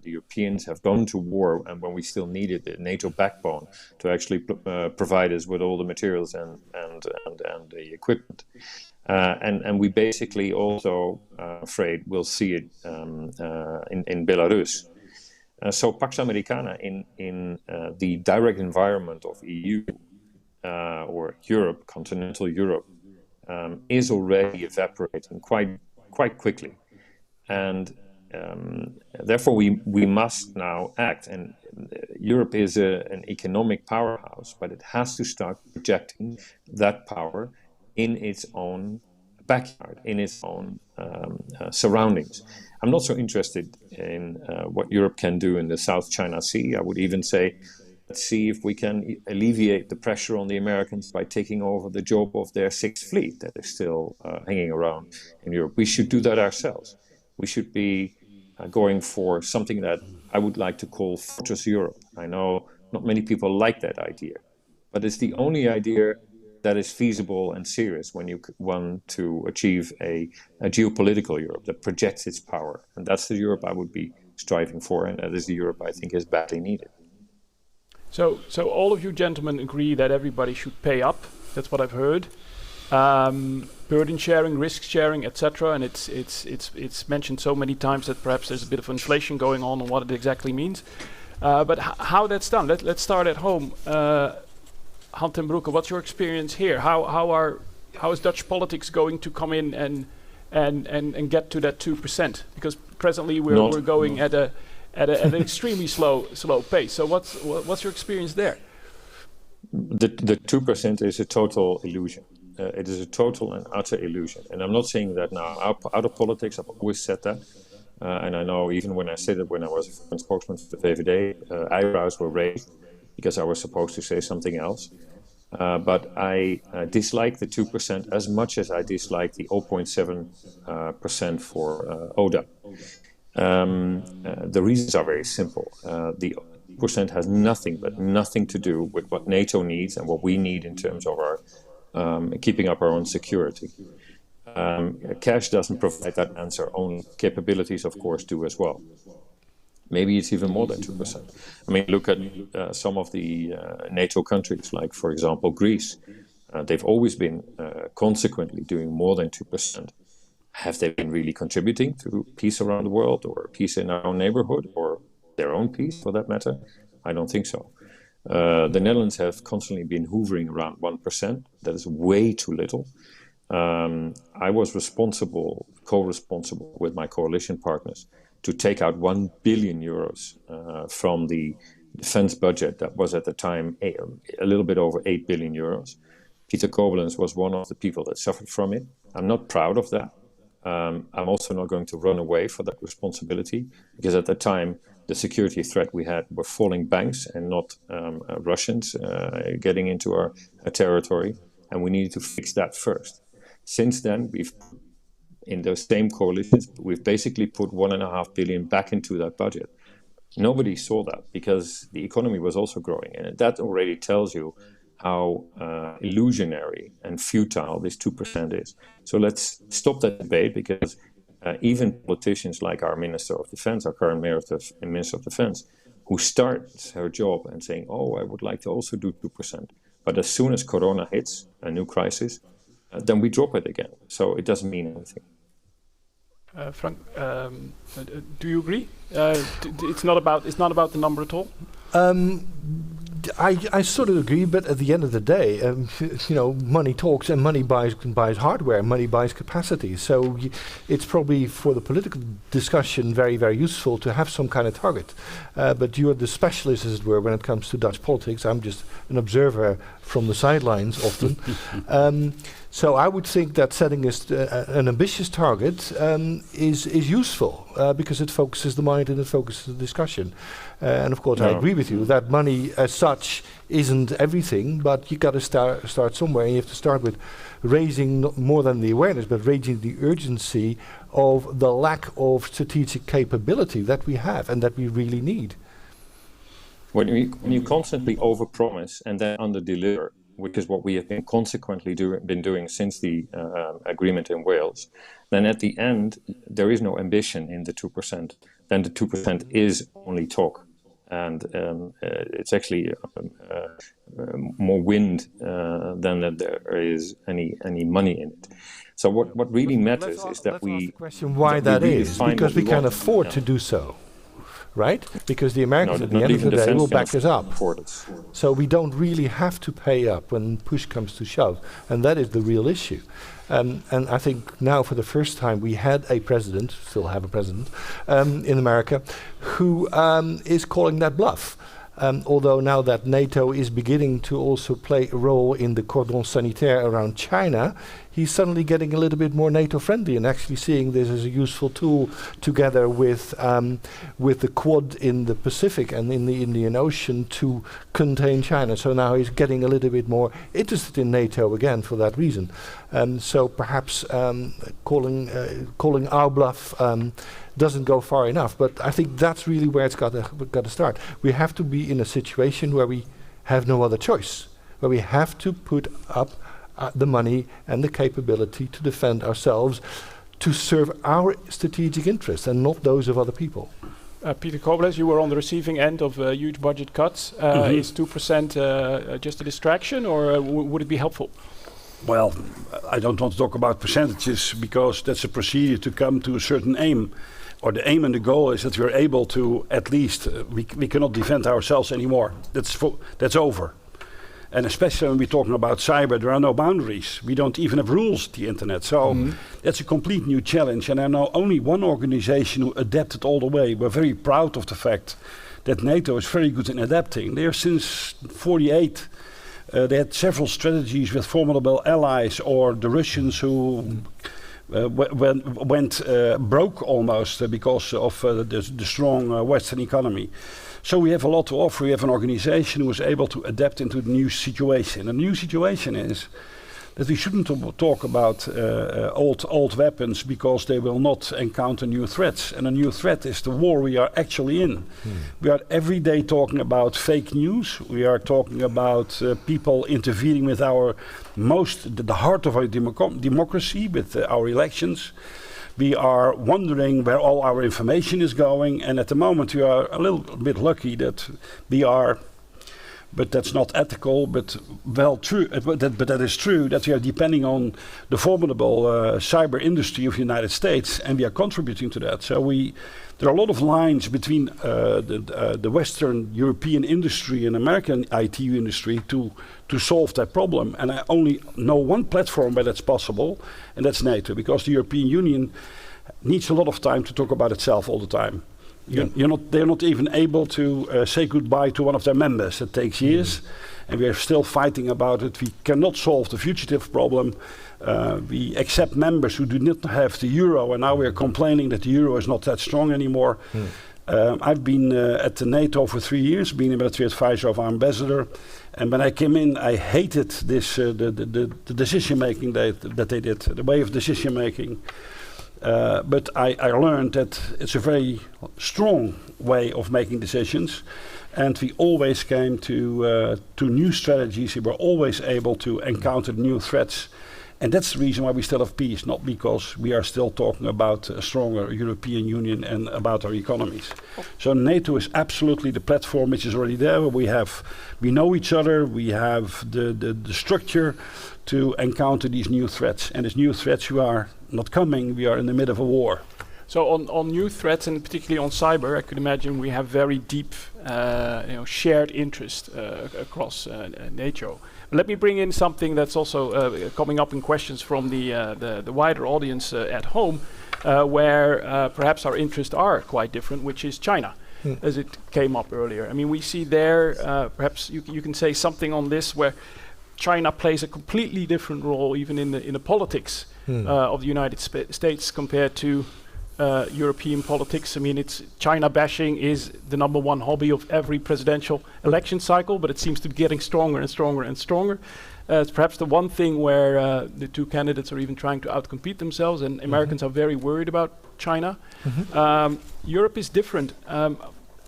the Europeans have gone to war, and when we still needed the NATO backbone to actually provide us with all the materials and the equipment. And we basically also, afraid, will see it in Belarus. So Pax Americana in the direct environment of EU, or Europe, continental Europe, is already evaporating quite quickly, and therefore we must now act. And Europe is an economic powerhouse, but it has to start projecting that power in its own backyard, in its own surroundings. I'm not so interested in what Europe can do in the South China Sea. I would even say, let's see if we can alleviate the pressure on the Americans by taking over the job of their Sixth Fleet that is still hanging around in Europe. We should do that ourselves. We should be going for something that I would like to call Fortress Europe. I know not many people like that idea, but it's the only idea that is feasible and serious when you want to achieve a geopolitical Europe that projects its power. And that's the Europe I would be striving for, and that is the Europe I think is badly needed. So all of you gentlemen agree that everybody should pay up. That's what I've heard. Burden sharing, risk sharing, etc. And it's mentioned so many times that perhaps there's a bit of inflation going on what it exactly means. But how that's done? Let's start at home. Hans ten Broeke, what's your experience here? How is Dutch politics going to come in and get to that 2%? Because presently we're going at an extremely slow pace. So what's your experience there? The 2% is a total illusion. It is a total and utter illusion. And I'm not saying that now out of politics. I've always said that. And I know even when I said it when I was a foreign spokesman for the VVD, eyebrows were raised because I was supposed to say something else. But I dislike the 2% as much as I dislike the 0.7% for ODA. The reasons are very simple. The 2% has nothing to do with what NATO needs and what we need in terms of our keeping up our own security. Cash doesn't provide that answer. Only capabilities, of course, do as well. Maybe it's even more than 2%. I mean, look at some of the NATO countries, like, for example, Greece. They've always been consequently doing more than 2%. Have they been really contributing to peace around the world or peace in our own neighborhood or their own peace, for that matter? I don't think so. The Netherlands have constantly been hovering around 1%. That is way too little. I was co-responsible with my coalition partners to take out 1 billion euros from the defense budget that was at the time a little bit over 8 billion euros. Peter Koblenz was one of the people that suffered from it. I'm not proud of that. I'm also not going to run away for that responsibility, because at the time the security threat we had were falling banks and not Russians getting into our territory, and we needed to fix that first. Since then, in those same coalitions, we've basically put 1.5 billion back into that budget. Nobody saw that because the economy was also growing, and that already tells you how illusionary and futile this 2% is. So let's stop that debate, because even politicians like our Minister of Defense, our current Minister of Defense, who starts her job and saying, I would like to also do 2%. But as soon as Corona hits, a new crisis, then we drop it again. So it doesn't mean anything. Frank, do you agree? It's not about the number at all. I sort of agree, but at the end of the day, money talks and money buys hardware, money buys capacity. So it's probably for the political discussion very, very useful to have some kind of target. But you're the specialist, as it were, when it comes to Dutch politics. I'm just an observer from the sidelines often. So I would think that setting an ambitious target is useful because it focuses the mind and it focuses the discussion. And of course, I agree with you that money as such isn't everything, but you got to start somewhere. And you have to start with raising more than the awareness, but raising the urgency of the lack of strategic capability that we have and that we really need. When you constantly overpromise and then underdeliver, which is what we have been consequently been doing since the agreement in Wales, then at the end, there is no ambition in the 2%. Then the 2% is only talk. And it's actually more wind than that there is any money in it. So what really matters is that we... Ask the question why that is, because we can afford to do so. Right? Because the Americans at the end of the day will back us up. So we don't really have to pay up when push comes to shove. And that is the real issue. And I think now for the first time we had a president, still have a president, in America, who is calling that bluff. Although now that NATO is beginning to also play a role in the cordon sanitaire around China, he's suddenly getting a little bit more NATO friendly and actually seeing this as a useful tool together with the Quad in the Pacific and in the Indian Ocean to contain China. So now he's getting a little bit more interested in NATO again for that reason. So perhaps calling our bluff doesn't go far enough. But I think that's really where it's got to start. We have to be in a situation where we have no other choice, where we have to put up the money and the capability to defend ourselves, to serve our strategic interests and not those of other people. Peter Koblenz, you were on the receiving end of huge budget cuts. Is 2% just a distraction, or would it be helpful? Well, I don't want to talk about percentages because that's a procedure to come to a certain aim. Or the aim and the goal is that we're able to at least, we cannot defend ourselves anymore. That's over. And especially when we're talking about cyber, there are no boundaries. We don't even have rules at the internet. So that's a complete new challenge. And I know only one organization who adapted all the way. We're very proud of the fact that NATO is very good in adapting. They're since 1948. They had several strategies with formidable allies, or the Russians who went broke almost because of the strong Western economy. So we have a lot to offer. We have an organization who is able to adapt into the new situation. The new situation is that we shouldn't talk about old weapons because they will not encounter new threats. And a new threat is the war we are actually in. We are every day talking about fake news. We are talking about people interfering with the heart of our democracy, with our elections. We are wondering where all our information is going, and at the moment we are a little bit lucky that we are, but that's not ethical, but well true. But that is true that we are depending on the formidable cyber industry of the United States, and we are contributing to that. So there are a lot of lines between the Western European industry and American IT industry to solve that problem. And I only know one platform where that's possible, and that's NATO, because the European Union needs a lot of time to talk about itself all the time. They're not even able to say goodbye to one of their members. It takes years, and we are still fighting about it. We cannot solve the fugitive problem. We accept members who do not have the euro, and now we are complaining that the euro is not that strong anymore. I've been at the NATO for 3 years, being a military advisor of our ambassador. And when I came in, I hated this the decision making that they did, the way of decision making. But I learned that it's a very strong way of making decisions, and we always came to new strategies. We were always able to encounter new threats. And that's the reason why we still have peace, not because we are still talking about a stronger European Union and about our economies. So NATO is absolutely the platform which is already there. We know each other, we have the structure to encounter these new threats. And these new threats who are not coming, we are in the middle of a war. So on new threats, and particularly on cyber, I could imagine we have very deep shared interest across NATO. Let me bring in something that's also coming up in questions from the wider audience at home, where perhaps our interests are quite different, which is China, as it came up earlier. I mean, we see there, perhaps you can say something on this, where China plays a completely different role, even in the politics of the United States compared to European politics. I mean, China bashing is the #1 hobby of every presidential election cycle, but it seems to be getting stronger and stronger and stronger. It's perhaps the one thing where the two candidates are even trying to outcompete themselves, and Americans are very worried about China. Europe is different.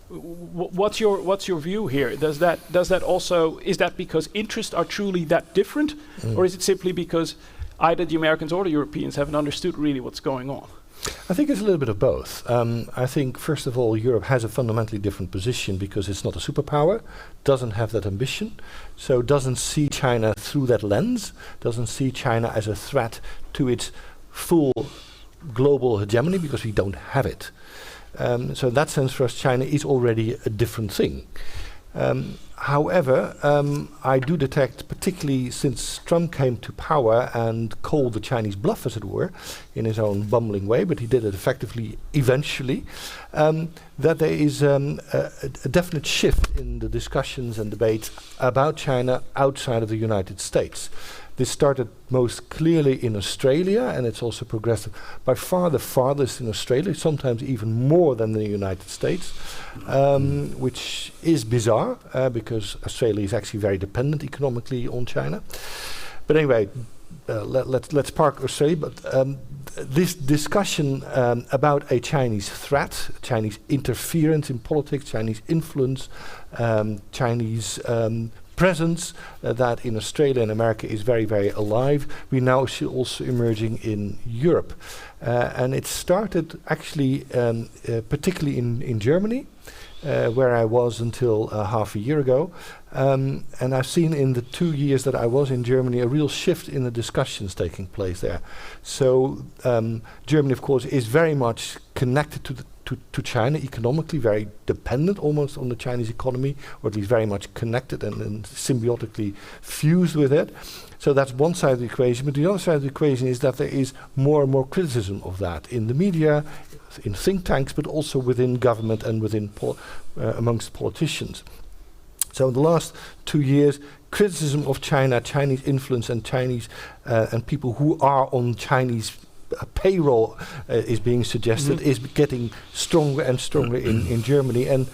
What's your view here? Is that because interests are truly that different, or is it simply because either the Americans or the Europeans haven't understood really what's going on? I think it's a little bit of both. I think, first of all, Europe has a fundamentally different position because it's not a superpower, doesn't have that ambition, so doesn't see China through that lens, doesn't see China as a threat to its full global hegemony because we don't have it. So in that sense, for us, China is already a different thing. However, I do detect, particularly since Trump came to power and called the Chinese bluff, as it were, in his own bumbling way, but he did it effectively eventually, that there is a definite shift in the discussions and debates about China outside of the United States. This started most clearly in Australia, and it's also progressed by far the farthest in Australia, sometimes even more than the United States, which is bizarre because Australia is actually very dependent economically on China. But anyway, let's park Australia. But this discussion about a Chinese threat, Chinese interference in politics, Chinese influence, Chinese presence that in Australia and America is very, very alive. We now see also emerging in Europe. And it started actually particularly in Germany, where I was until half a year ago. And I've seen in the 2 years that I was in Germany a real shift in the discussions taking place there. So Germany, of course, is very much connected to China economically, very dependent almost on the Chinese economy, or at least very much connected and symbiotically fused with it. So that's one side of the equation. But the other side of the equation is that there is more and more criticism of that in the media, in think tanks, but also within government and within amongst politicians. So in the last 2 years, criticism of China, Chinese influence, and Chinese and people who are on Chinese payroll is being suggested, is getting stronger and stronger in Germany, and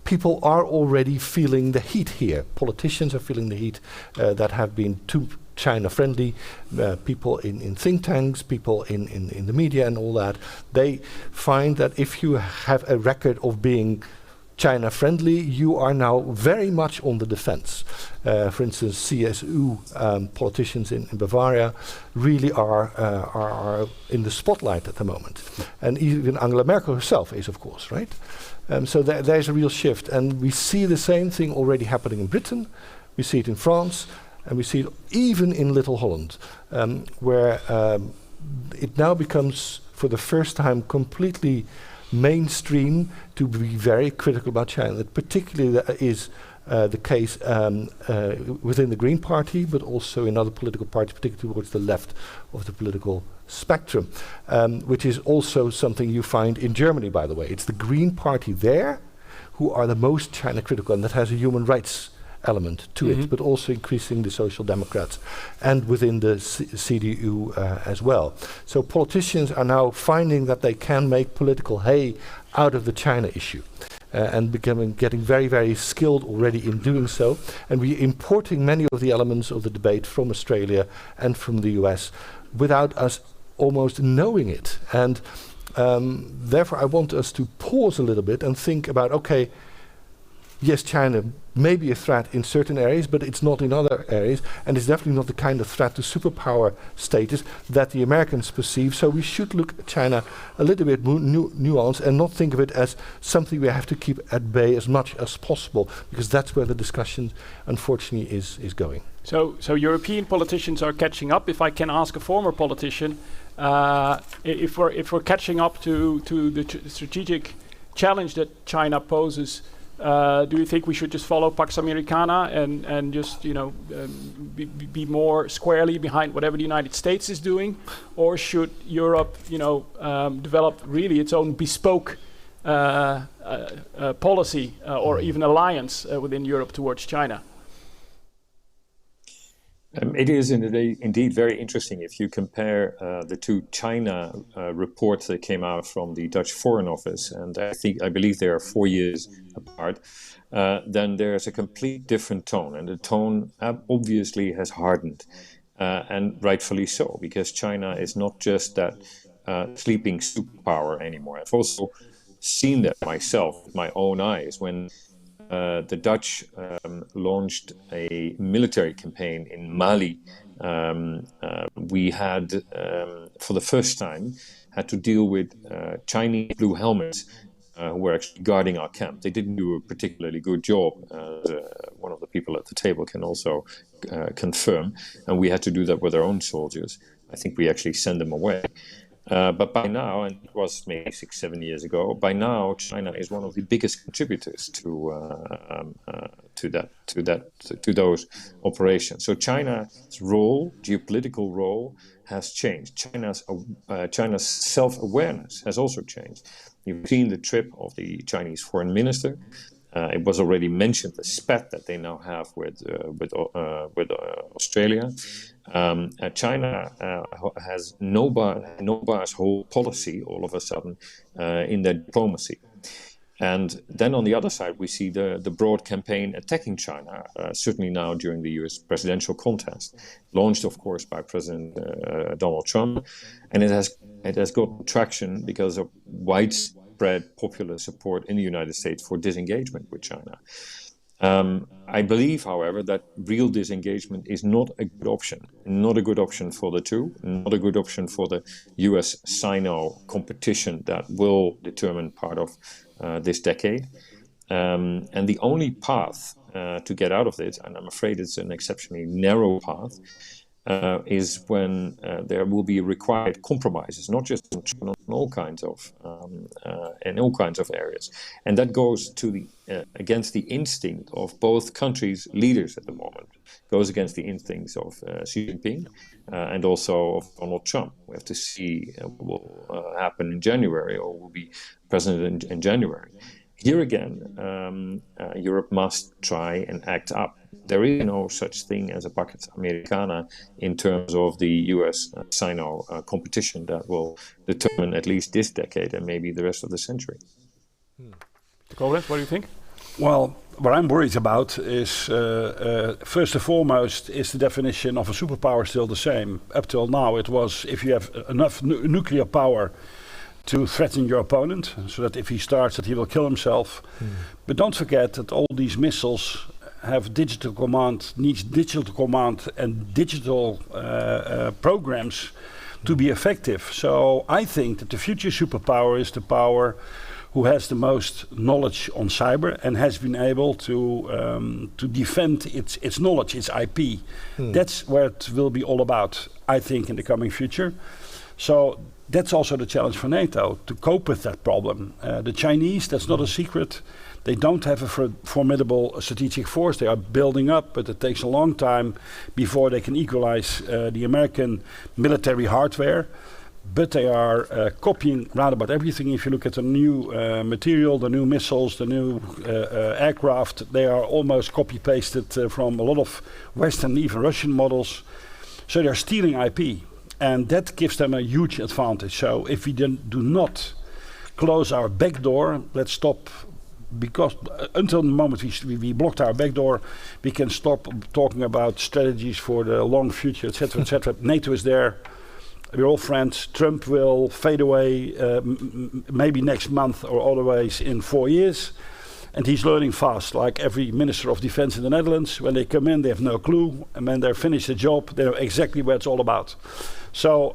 people are already feeling the heat here. Politicians are feeling the heat that have been too China friendly, people in think tanks, people in the media and all that. They find that if you have a record of being China friendly, you are now very much on the defense. For instance, CSU politicians in Bavaria really are in the spotlight at the moment. And even Angela Merkel herself is, of course, right? So there's a real shift. And we see the same thing already happening in Britain. We see it in France. And we see it even in Little Holland, where it now becomes, for the first time, completely mainstream to be very critical about China. That particularly is the case within the Green Party, but also in other political parties, particularly towards the left of the political spectrum, which is also something you find in Germany, by the way. It's the Green Party there who are the most China critical, and that has a human rights element to it, but also increasing the Social Democrats and within the CDU as well. So politicians are now finding that they can make political hay out of the China issue and getting very, very skilled already in doing so. And we're importing many of the elements of the debate from Australia and from the US without us almost knowing it. And therefore I want us to pause a little bit and think about, okay, yes, China may be a threat in certain areas, but it's not in other areas, and it's definitely not the kind of threat to superpower status that the Americans perceive. So we should look at China a little bit nuanced and not think of it as something we have to keep at bay as much as possible, because that's where the discussion, unfortunately, is going. So European politicians are catching up. If I can ask a former politician, if we're catching up to the strategic challenge that China poses, do you think we should just follow Pax Americana and just be more squarely behind whatever the United States is doing, or should Europe develop really its own bespoke policy or even alliance within Europe towards China? It is indeed very interesting if you compare the two China reports that came out from the Dutch Foreign Office, and I believe they are 4 years apart. Then there's a complete different tone, and the tone obviously has hardened, and rightfully so, because China is not just that sleeping superpower anymore. I've also seen that myself with my own eyes when the Dutch launched a military campaign in Mali. We had, for the first time, had to deal with Chinese blue helmets who were actually guarding our camp. They didn't do a particularly good job, one of the people at the table can also confirm, and we had to do that with our own soldiers. I think we actually sent them away. But by now, and it was maybe 6-7 years ago, by now China is one of the biggest contributors to those operations. So China's role, geopolitical role, has changed. China's self-awareness has also changed. You've seen the trip of the Chinese foreign minister. It was already mentioned the spat that they now have with Australia. China has no bars whole policy all of a sudden in their diplomacy. And then on the other side, we see the broad campaign attacking China, certainly now during the US presidential contest, launched, of course, by President Donald Trump. And it has got traction because of widespread popular support in the United States for disengagement with China. I believe, however, that real disengagement is not a good option. Not a good option for the two, not a good option for the US-Sino competition that will determine part of this decade. And the only path to get out of this, and I'm afraid it's an exceptionally narrow path, is when there will be required compromises, not just in all kinds of areas, and that goes to the against the instinct of both countries' leaders at the moment. Goes against the instincts of Xi Jinping and also of Donald Trump. We have to see what will happen in January, or will be president in January. Here again, Europe must try and act up. There is no such thing as a bucket Americana in terms of the US-Sino competition that will determine at least this decade and maybe the rest of the century. Koblenz, what do you think? Well, what I'm worried about is, first and foremost, is the definition of a superpower still the same? Up till now, it was if you have enough nuclear power to threaten your opponent, so that if he starts, that he will kill himself. But don't forget that all these missiles have digital command, needs digital command and digital programs to be effective. So I think that the future superpower is the power who has the most knowledge on cyber and has been able to defend its knowledge, its IP. That's where it will be all about, I think, in the coming future. So that's also the challenge for NATO, to cope with that problem. The Chinese, that's not a secret, they don't have a formidable strategic force. They are building up, but it takes a long time before they can equalize the American military hardware. But they are copying round about everything. If you look at the new material, the new missiles, the new aircraft, they are almost copy-pasted from a lot of Western, even Russian models. So they're stealing IP. And that gives them a huge advantage. So if we do not close our back door, let's stop, because until the moment we blocked our back door, we can stop talking about strategies for the long future, etc., etc. NATO is there. We're all friends. Trump will fade away maybe next month or otherwise in 4 years. And he's learning fast, like every Minister of Defense in the Netherlands. When they come in, they have no clue. And when they're finished the job, they know exactly what it's all about. So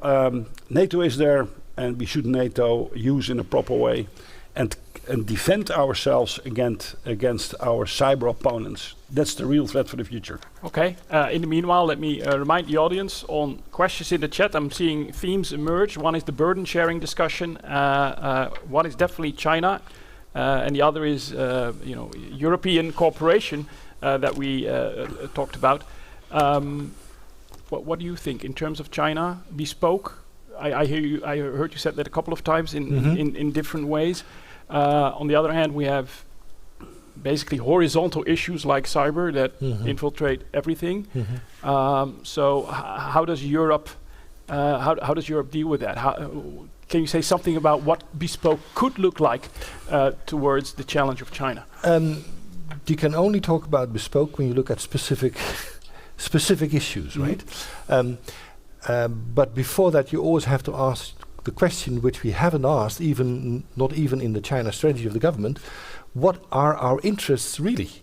NATO is there, and we should NATO use in a proper way and defend ourselves against our cyber opponents. That's the real threat for the future. Okay. In the meanwhile, let me remind the audience on questions in the chat. I'm seeing themes emerge. One is the burden sharing discussion. One is definitely China. And the other is, European cooperation that we talked about. What do you think in terms of China? Bespoke. I heard you said that a couple of times in different ways. On the other hand, we have basically horizontal issues like cyber that infiltrate everything. So how does Europe deal with that? Can you say something about what bespoke could look like towards the challenge of China? You can only talk about bespoke when you look at specific issues, right? But before that, you always have to ask the question, which we haven't asked, not even in the China strategy of the government: what are our interests really?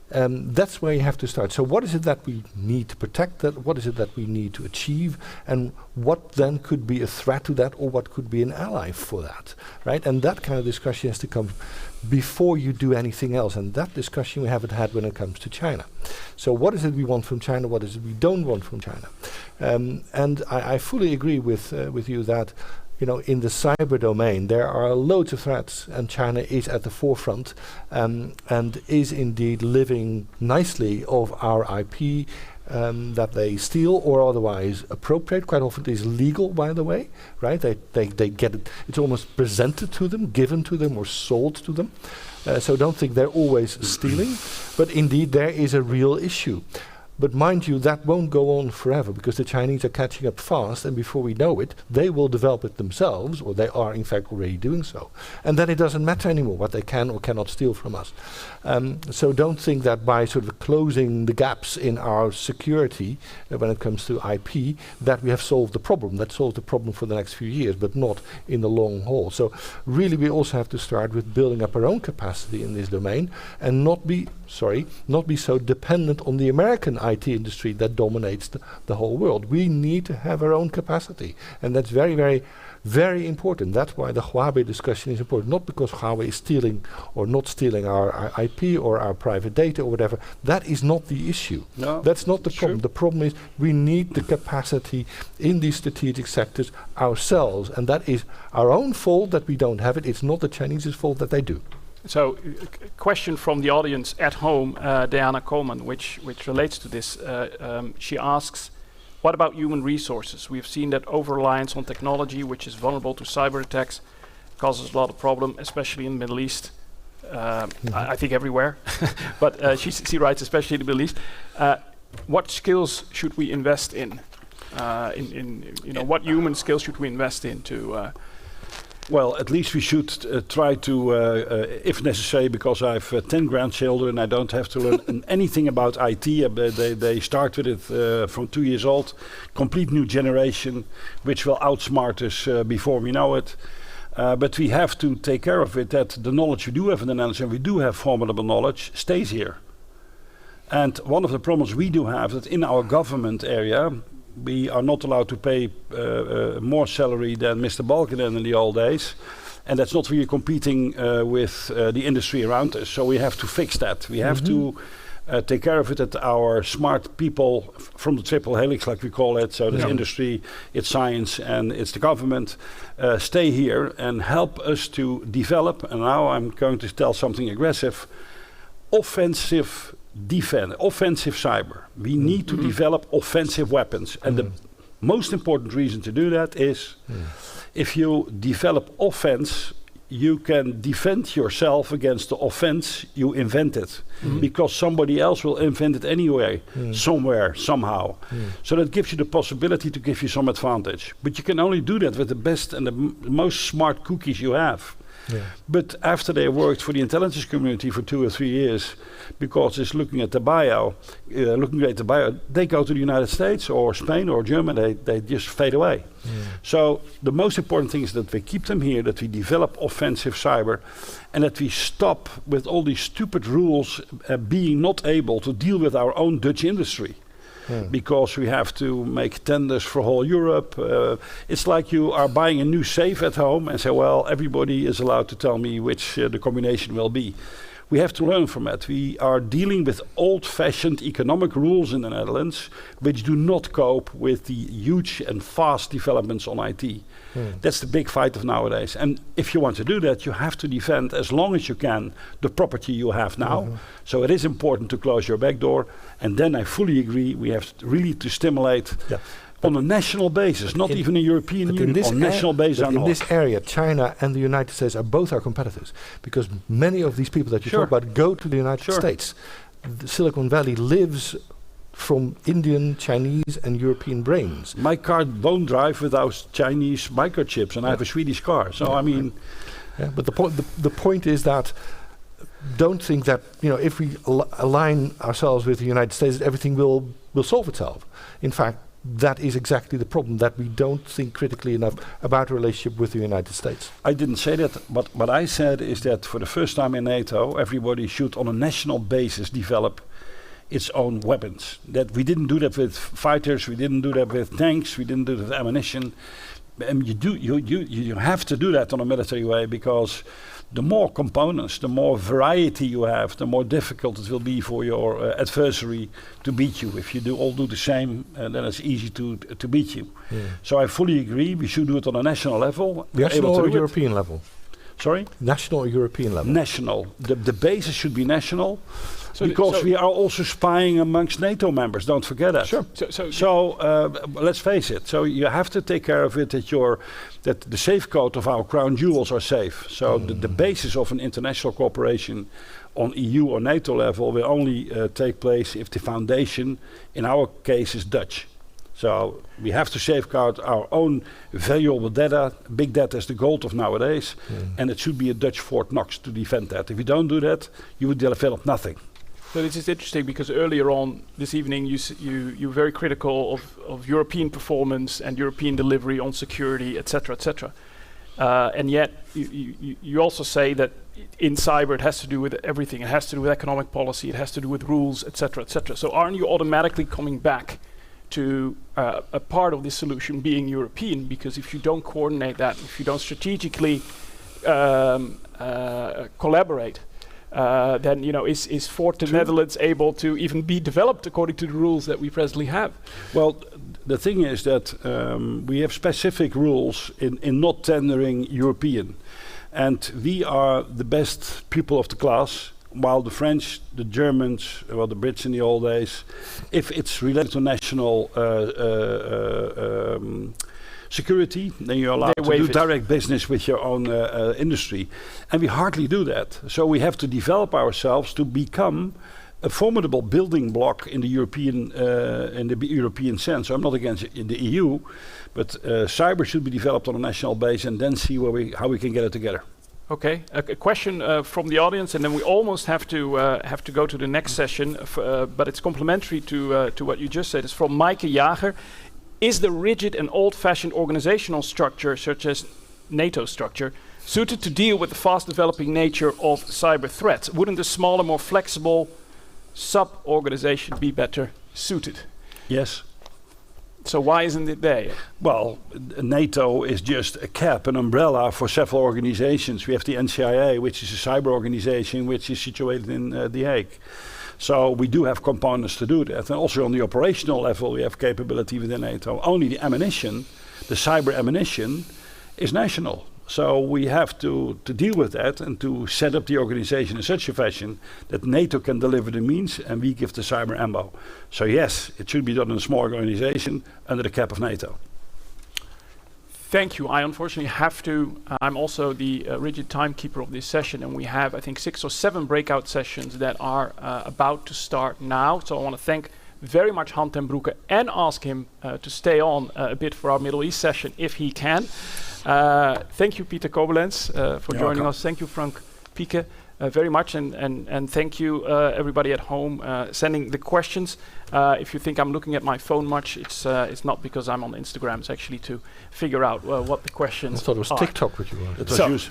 That's where you have to start. So what is it that we need to protect? What is it that we need to achieve? And what then could be a threat to that, or what could be an ally for that, right? And that kind of discussion has to come before you do anything else. And that discussion we haven't had when it comes to China. So what is it we want from China? What is it we don't want from China? And I fully agree with you that in the cyber domain, there are loads of threats, and China is at the forefront and is indeed living nicely of our IP that they steal or otherwise appropriate. Quite often it is legal, by the way, right? They get it. It's almost presented to them, given to them, or sold to them. So don't think they're always stealing, but indeed there is a real issue. But mind you, that won't go on forever, because the Chinese are catching up fast, and before we know it, they will develop it themselves, or they are in fact already doing so. And then it doesn't matter anymore what they can or cannot steal from us. So don't think that by sort of closing the gaps in our security when it comes to IP, that we have solved the problem. That solves the problem for the next few years, but not in the long haul. So really we also have to start with building up our own capacity in this domain, and not be so dependent on the American IT industry that dominates the whole world. We need to have our own capacity, and that's very, very, very important. That's why the Huawei discussion is important, not because Huawei is stealing or not stealing our IP or our private data or whatever. That is not the issue. No, that's not the problem. The problem is we need the capacity in these strategic sectors ourselves, and that is our own fault that we don't have it. It's not the Chinese's fault that they do. So, a question from the audience at home, Diana Coleman, which relates to this. She asks, what about human resources? We've seen that over-reliance on technology, which is vulnerable to cyber attacks, causes a lot of problem, especially in the Middle East. I think everywhere, but she writes, especially in the Middle East. What skills should we invest in? What human skills should we invest in to? Well, at least we should try to, if necessary, because I have 10 grandchildren, I don't have to learn anything about IT. They start with it from 2 years old, complete new generation, which will outsmart us before we know it. But we have to take care of it, that the knowledge we do have in the Netherlands, and we do have formidable knowledge, stays here. And one of the problems we do have, that in our government area, we are not allowed to pay more salary than Mr. Balkenende in the old days. And that's not really competing with the industry around us. So we have to fix that. We have to take care of it, that our smart people from the triple helix, like we call it, so there's industry, it's science, and it's the government, stay here and help us to develop, and now I'm going to tell something aggressive, offensive cyber. We need to develop offensive weapons. And the most important reason to do that is if you develop offense, you can defend yourself against the offense you invented, because somebody else will invent it anyway, somewhere, somehow. So that gives you the possibility to give you some advantage. But you can only do that with the best and the most smart cookies you have. Yeah. But after they worked for the intelligence community for 2 or 3 years, because it's looking at the bio, they go to the United States or Spain or Germany, they just fade away. So the most important thing is that we keep them here, that we develop offensive cyber, and that we stop with all these stupid rules being not able to deal with our own Dutch industry. Because we have to make tenders for whole Europe. It's like you are buying a new safe at home and say, well, everybody is allowed to tell me which the combination will be. We have to learn from that. We are dealing with old-fashioned economic rules in the Netherlands, which do not cope with the huge and fast developments on IT. That's the big fight of nowadays. And if you want to do that, you have to defend, as long as you can, the property you have now. So it is important to close your back door. And then I fully agree, we have really to stimulate on a national basis, not even a European Union, on national basis. In this area, China and the United States are both our competitors, because many of these people that you talk about go to the United States. The Silicon Valley lives from Indian, Chinese and European brains. My car won't drive without Chinese microchips, and I have a Swedish car. So I mean... but the point is that don't think that, if we align ourselves with the United States, everything will solve itself. In fact, that is exactly the problem, that we don't think critically enough about a relationship with the United States. I didn't say that, but what I said is that for the first time in NATO, everybody should on a national basis develop its own weapons. That we didn't do that with fighters, we didn't do that with tanks, we didn't do that with ammunition. And you have to do that on a military way, because the more components, the more variety you have, the more difficult it will be for your adversary to beat you. If you all do the same, then it's easy to beat you. So I fully agree. We should do it on a national level. National or European level? Sorry? National or European level? National. The basis should be national. Because we are also spying amongst NATO members, don't forget that. Sure. Let's face it. So you have to take care of it that the safeguard of our crown jewels are safe. So the basis of an international cooperation on EU or NATO level will only take place if the foundation, in our case, is Dutch. So we have to safeguard our own valuable data. Big data is the gold of nowadays, and it should be a Dutch Fort Knox to defend that. If you don't do that, you would develop nothing. So this is interesting because earlier on this evening you were very critical of European performance and European delivery on security, etc., etc. And yet you also say that in cyber it has to do with everything. It has to do with economic policy. It has to do with rules, etc., etc. So aren't you automatically coming back to a part of this solution being European? Because if you don't coordinate that, if you don't strategically collaborate, then is Fort the Netherlands able to even be developed according to the rules that we presently have? Well, the thing is that we have specific rules in not tendering European, and we are the best pupil of the class, while the French, the Germans, well, the Brits in the old days, if it's related to national security, then you're allowed to do direct business with your own industry. And we hardly do that. So we have to develop ourselves to become a formidable building block in the European sense. So I'm not against the EU, but cyber should be developed on a national base and then see how we can get it together. Okay, a question from the audience, and then we almost have to go to the next session, but it's complementary to what you just said. It's from Maaike Jager. Is the rigid and old-fashioned organizational structure, such as NATO structure, suited to deal with the fast-developing nature of cyber threats? Wouldn't a smaller, more flexible sub-organization be better suited? Yes. So why isn't it there? Well, NATO is just a cap, an umbrella for several organizations. We have the NCIA, which is a cyber organization, which is situated in The Hague. So we do have components to do that. And also on the operational level, we have capability within NATO. Only the ammunition, the cyber ammunition, is national. So we have to deal with that and to set up the organization in such a fashion that NATO can deliver the means and we give the cyber ammo. So yes, it should be done in a small organization under the cap of NATO. Thank you. I unfortunately have to. I'm also the rigid timekeeper of this session, and we have, I think, 6 or 7 breakout sessions that are about to start now. So I want to thank very much Han ten Broeke and ask him to stay on a bit for our Middle East session if he can. Thank you, Peter Koblenz, for joining us. Thank you, Frank Pieke, very much, and thank you, everybody at home, sending the questions. If you think I'm looking at my phone much, it's not because I'm on Instagram. It's actually to figure out what the questions. I thought it was are. TikTok what you were. It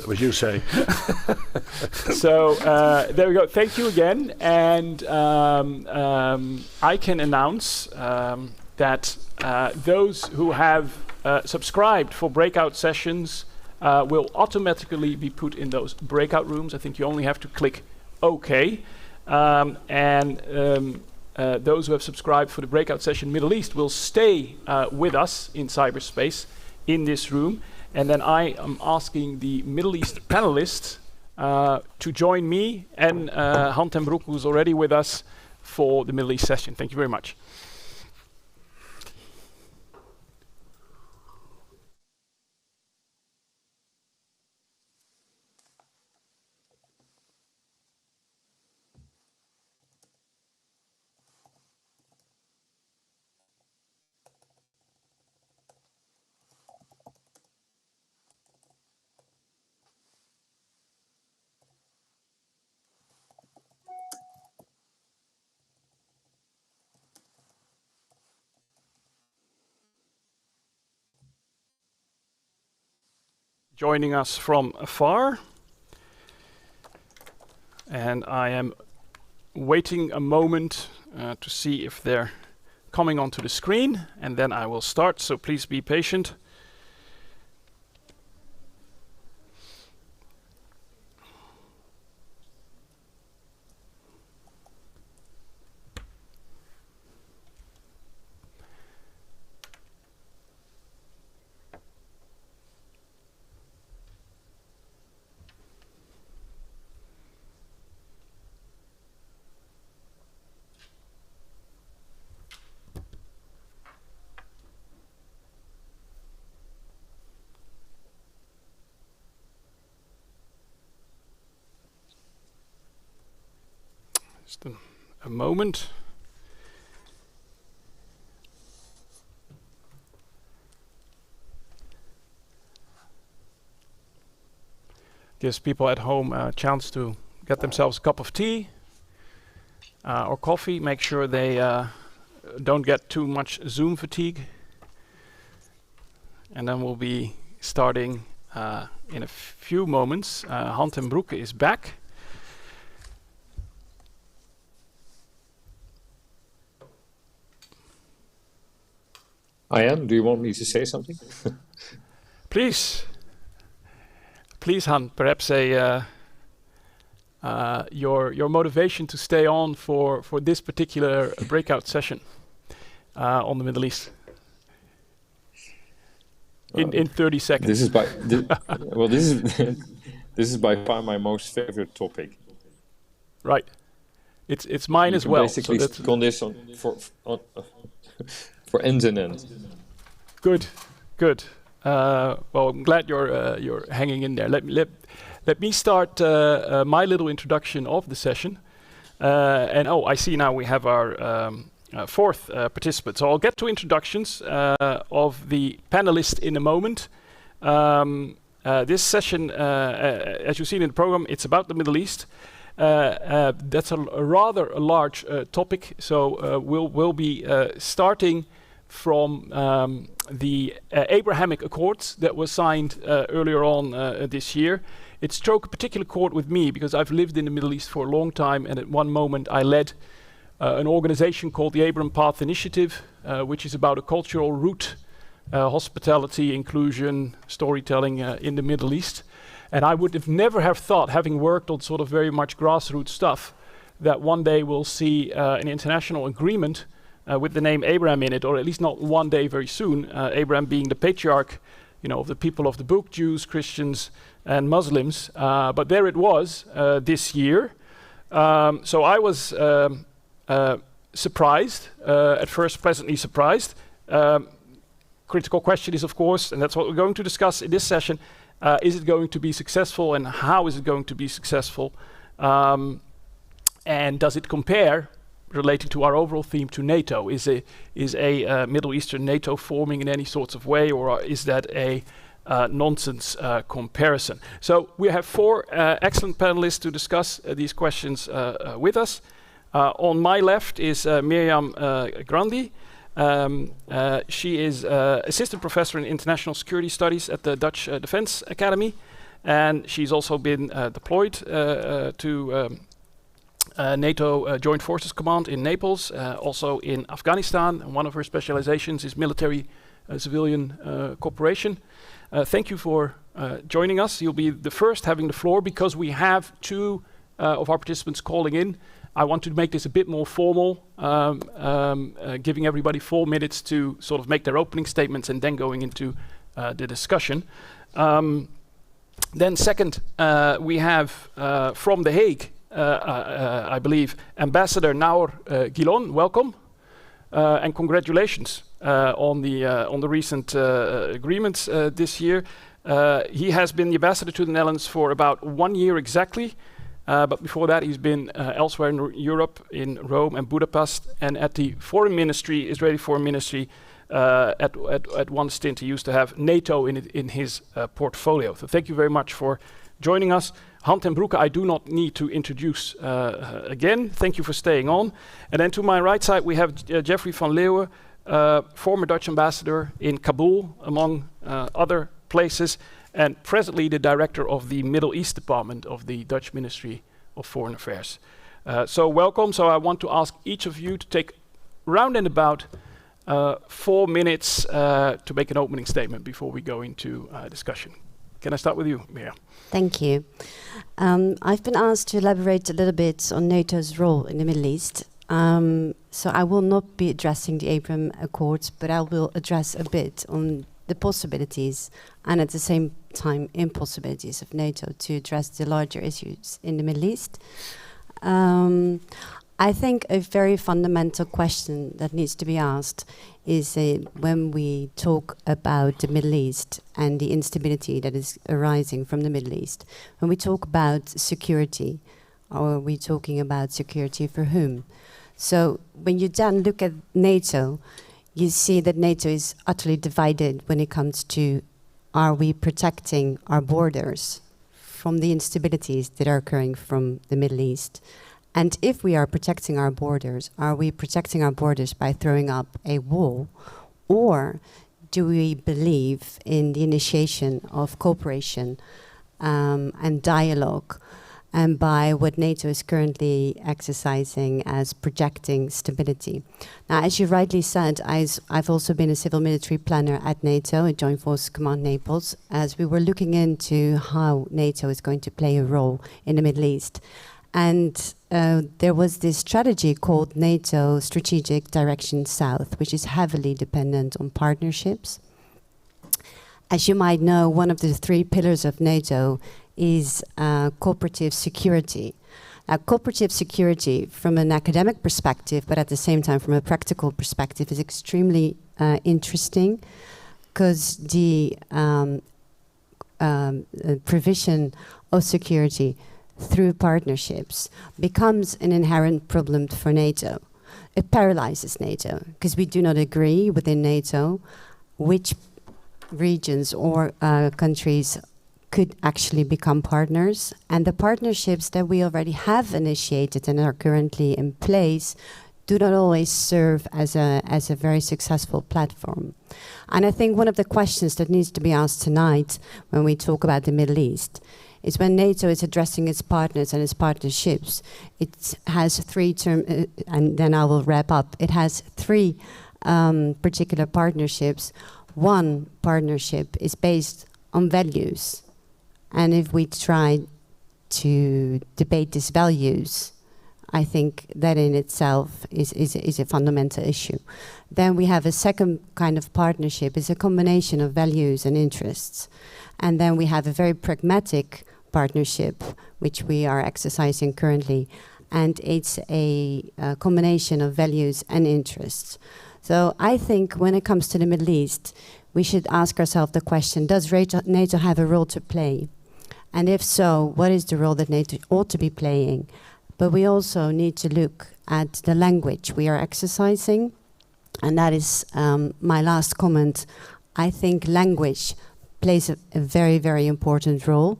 was you say. So there we go. Thank you again, and I can announce that those who have subscribed for breakout sessions will automatically be put in those breakout rooms. I think you only have to click OK. Those who have subscribed for the breakout session Middle East will stay with us in cyberspace in this room. And then I am asking the Middle East panelists to join me and Han ten Broeke, who's already with us, for the Middle East session. Thank you very much. Joining us from afar, and I am waiting a moment to see if they're coming onto the screen, and then I will start, so please be patient. Just a moment. Gives people at home a chance to get themselves a cup of tea or coffee. Make sure they don't get too much Zoom fatigue. And then we'll be starting in a few moments. Han ten Broeke is back. I am. Do you want me to say something? Please, Han. Perhaps your motivation to stay on for this particular breakout session on the Middle East. In 30 seconds. This is this is by far my most favorite topic. Right. It's mine you as well. Basically, so on this for ends and ends. Good. Well, I'm glad you're hanging in there. Let me start my little introduction of the session. And I see now we have our fourth participant. So I'll get to introductions of the panelists in a moment. This session, as you've seen in the program, it's about the Middle East. That's a rather large topic. So we'll be starting from the Abrahamic Accords that was signed earlier on this year. It struck a particular chord with me because I've lived in the Middle East for a long time, and at one moment I led an organization called the Abraham Path Initiative, which is about a cultural route, hospitality, inclusion, storytelling in the Middle East. And I would have never have thought, having worked on sort of very much grassroots stuff, that one day we'll see an international agreement with the name Abraham in it, or at least not one day very soon, Abraham being the patriarch, of the people of the book, Jews, Christians, and Muslims. But there it was this year. So I was surprised, at first pleasantly surprised. Critical question is, of course, and that's what we're going to discuss in this session, is it going to be successful, and how is it going to be successful? And does it compare, relating to our overall theme, to NATO? Is a Middle Eastern NATO forming in any sorts of way, or is that a nonsense comparison? So we have four excellent panelists to discuss these questions with us. On my left is Mirjam Grandi. She is assistant professor in international security studies at the Dutch Defense Academy, and she's also been deployed to NATO Joint Forces Command in Naples, also in Afghanistan. And one of her specializations is military-civilian cooperation. Thank you for joining us. You'll be the first having the floor because we have two of our participants calling in. I want to make this a bit more formal, giving everybody 4 minutes to sort of make their opening statements and then going into the discussion. Then second, we have from The Hague, I believe, Ambassador Naor Gilon. Welcome and congratulations on the recent agreements this year. He has been the ambassador to the Netherlands for about 1 year exactly. But before that, he's been elsewhere in Europe, in Rome and Budapest, and at the Foreign Ministry, Israeli Foreign Ministry. At one stint, he used to have NATO in his portfolio. So thank you very much for joining us. Han ten Broeke, I do not need to introduce again. Thank you for staying on. And then to my right side, we have Jeffrey van Leeuwen, former Dutch ambassador in Kabul, among other places, and presently the director of the Middle East Department of the Dutch Ministry of Foreign Affairs. So welcome. So I want to ask each of you to take round and about 4 minutes to make an opening statement before we go into discussion. Can I start with you, Mirjam? Thank you. I've been asked to elaborate a little bit on NATO's role in the Middle East. So I will not be addressing the Abraham Accords, but I will address a bit on the possibilities and at the same time impossibilities of NATO to address the larger issues in the Middle East. I think a very fundamental question that needs to be asked is when we talk about the Middle East and the instability that is arising from the Middle East, when we talk about security, or are we talking about security for whom? So when you then look at NATO, you see that NATO is utterly divided when it comes to, are we protecting our borders from the instabilities that are occurring from the Middle East? And if we are protecting our borders, are we protecting our borders by throwing up a wall? Or do we believe in the initiation of cooperation and dialogue, and by what NATO is currently exercising as projecting stability? Now, as you rightly said, I've also been a civil military planner at NATO, at Joint Forces Command Naples, as we were looking into how NATO is going to play a role in the Middle East. And there was this strategy called NATO Strategic Direction South, which is heavily dependent on partnerships. As you might know, one of the 3 pillars of NATO is cooperative security. Now, cooperative security, from an academic perspective, but at the same time from a practical perspective, is extremely interesting, because the provision of security through partnerships becomes an inherent problem for NATO. It paralyzes NATO, because we do not agree within NATO which regions or countries could actually become partners. And the partnerships that we already have initiated and are currently in place do not always serve as a very successful platform. And I think one of the questions that needs to be asked tonight when we talk about the Middle East is, when NATO is addressing its partners and its partnerships, it has 3 terms, and then I will wrap up. It has 3 particular partnerships. One partnership is based on values. And if we try to debate these values, I think that in itself is a fundamental issue. Then we have a second kind of partnership, is a combination of values and interests. And then we have a very pragmatic partnership, which we are exercising currently, and it's a combination of values and interests. So I think when it comes to the Middle East, we should ask ourselves the question, does NATO have a role to play? And if so, what is the role that NATO ought to be playing? But we also need to look at the language we are exercising, and that is my last comment. I think language plays a very, very important role.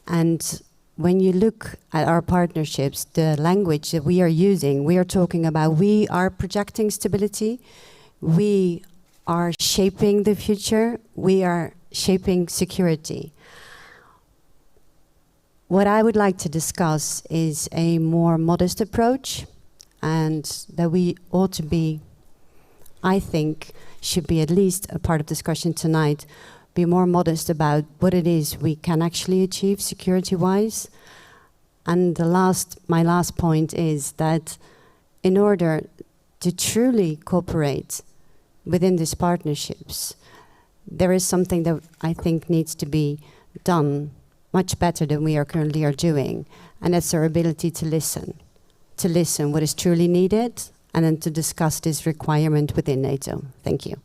And when you look at our partnerships, the language that we are using, we are talking about, we are projecting stability, we are shaping the future, we are shaping security. What I would like to discuss is a more modest approach, and that we ought to be, I think, should be at least a part of discussion tonight, be more modest about what it is we can actually achieve security-wise. And my last point is that in order to truly cooperate within these partnerships, there is something that I think needs to be done much better than we are currently doing, and that's our ability to listen what is truly needed, and then to discuss this requirement within NATO. Thank you.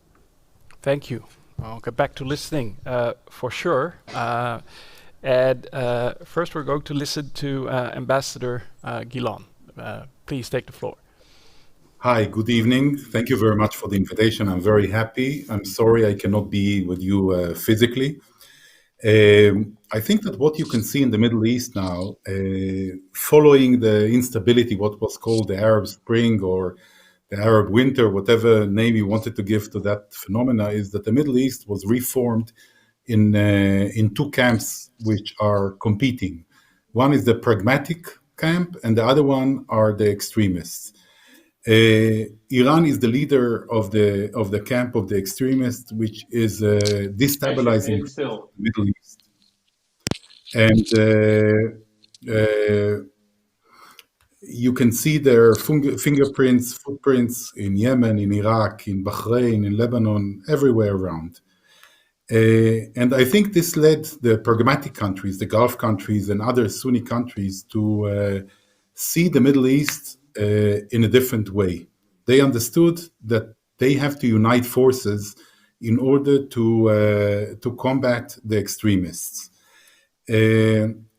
Thank you. I'll get back to listening for sure. And first we're going to listen to Ambassador Guilan. Please take the floor. Hi, good evening. Thank you very much for the invitation. I'm very happy. I'm sorry I cannot be with you physically. I think that what you can see in the Middle East now, following the instability, what was called the Arab Spring or the Arab Winter, whatever name you wanted to give to that phenomena, is that the Middle East was reformed in 2 camps which are competing. One is the pragmatic camp, and the other one are the extremists. Iran is the leader of the camp of the extremists, which is destabilizing the Middle East. And you can see their footprints in Yemen, in Iraq, in Bahrain, in Lebanon, everywhere around. And I think this led the pragmatic countries, the Gulf countries and other Sunni countries to see the Middle East in a different way. They understood that they have to unite forces in order to combat the extremists.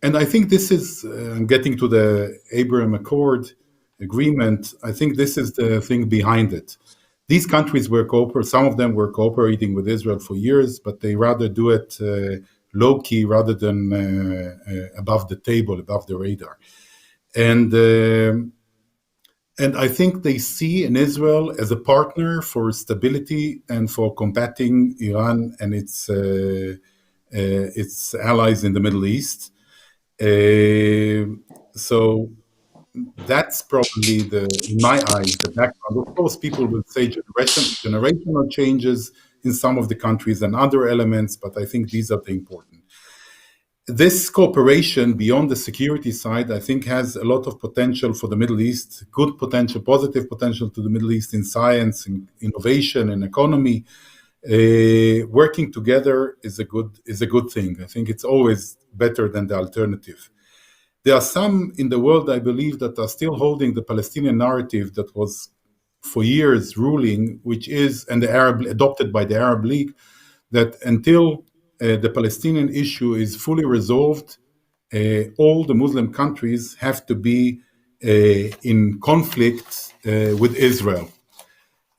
and I think this is, getting to the Abraham Accord agreement, I think this is the thing behind it. These countries were some of them were cooperating with Israel for years, but they rather do it low-key rather than above the table, above the radar. And I think they see in Israel as a partner for stability and for combating Iran and its allies in the Middle East. So that's probably in my eyes, the background. Of course, people will say generational changes in some of the countries and other elements, but I think these are the important. This cooperation beyond the security side, I think, has a lot of potential for the Middle East, good potential, positive potential to the Middle East in science, in innovation, in economy. Working together is a good thing. I think it's always better than the alternative. There are some in the world, I believe, that are still holding the Palestinian narrative that was for years ruling, which is, and adopted by the Arab League, that until the Palestinian issue is fully resolved, all the Muslim countries have to be in conflict with Israel.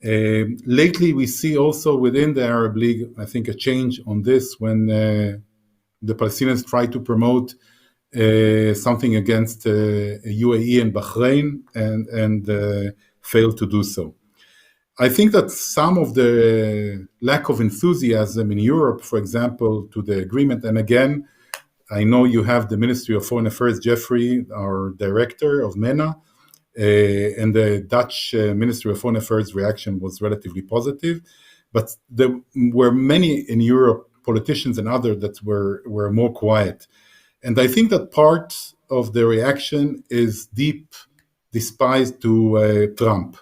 Lately, we see also within the Arab League, I think, a change on this when the Palestinians try to promote something against UAE and Bahrain and fail to do so. I think that some of the lack of enthusiasm in Europe, for example, to the agreement, and again, I know you have the Ministry of Foreign Affairs, Jeffrey, our director of MENA, and the Dutch Ministry of Foreign Affairs reaction was relatively positive, but there were many in Europe, politicians and others, that were more quiet. And I think that part of the reaction is deep despise to Trump.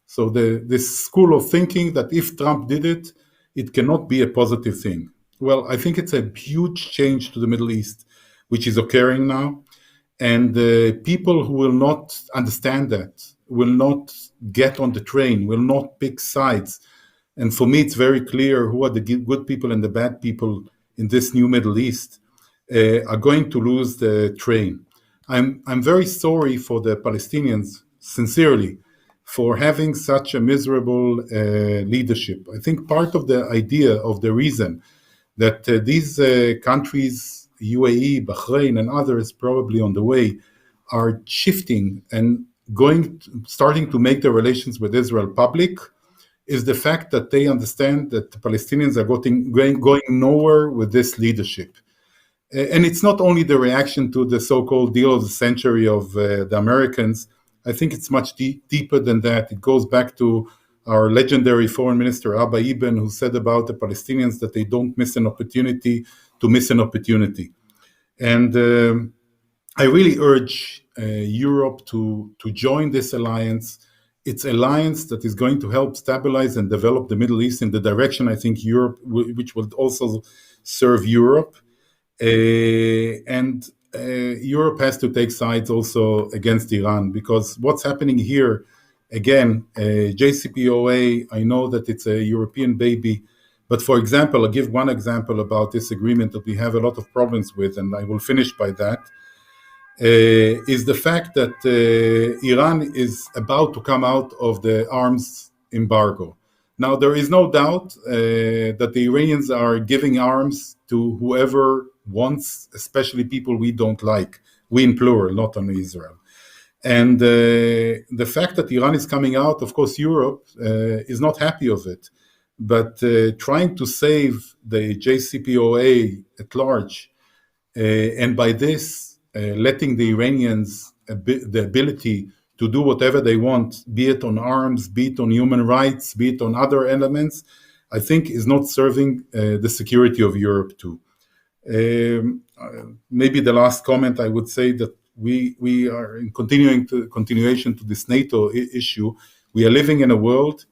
So this school of thinking that if Trump did it, it cannot be a positive thing. Well, I think it's a huge change to the Middle East, which is occurring now. And people who will not understand that, will not get on the train, will not pick sides. And for me, it's very clear who are the good people and the bad people in this new Middle East are going to lose the train. I'm very sorry for the Palestinians, sincerely, for having such a miserable leadership. I think part of the idea of the reason that these countries, UAE, Bahrain, and others probably on the way, are shifting and starting to make their relations with Israel public, is the fact that they understand that the Palestinians are going nowhere with this leadership. And it's not only the reaction to the so-called deal of the century of the Americans. I think it's much deeper than that. It goes back to our legendary foreign minister, Abba Eban, who said about the Palestinians that they don't miss an opportunity to miss an opportunity. And I really urge Europe to join this alliance. It's an alliance that is going to help stabilize and develop the Middle East in the direction, I think, Europe, which will also serve Europe. And Europe has to take sides also against Iran, because what's happening here, again, JCPOA, I know that it's a European baby, but for example, I'll give one example about this agreement that we have a lot of problems with, and I will finish by that, is the fact that Iran is about to come out of the arms embargo. Now, there is no doubt that the Iranians are giving arms to whoever wants, especially people we don't like. We in plural, not only Israel. And the fact that Iran is coming out, of course, Europe is not happy of it. But trying to save the JCPOA at large, and by this, letting the Iranians the ability to do whatever they want, be it on arms, be it on human rights, be it on other elements, I think is not serving the security of Europe too. Maybe the last comment, I would say that we are in continuation to this NATO issue. We are living in a world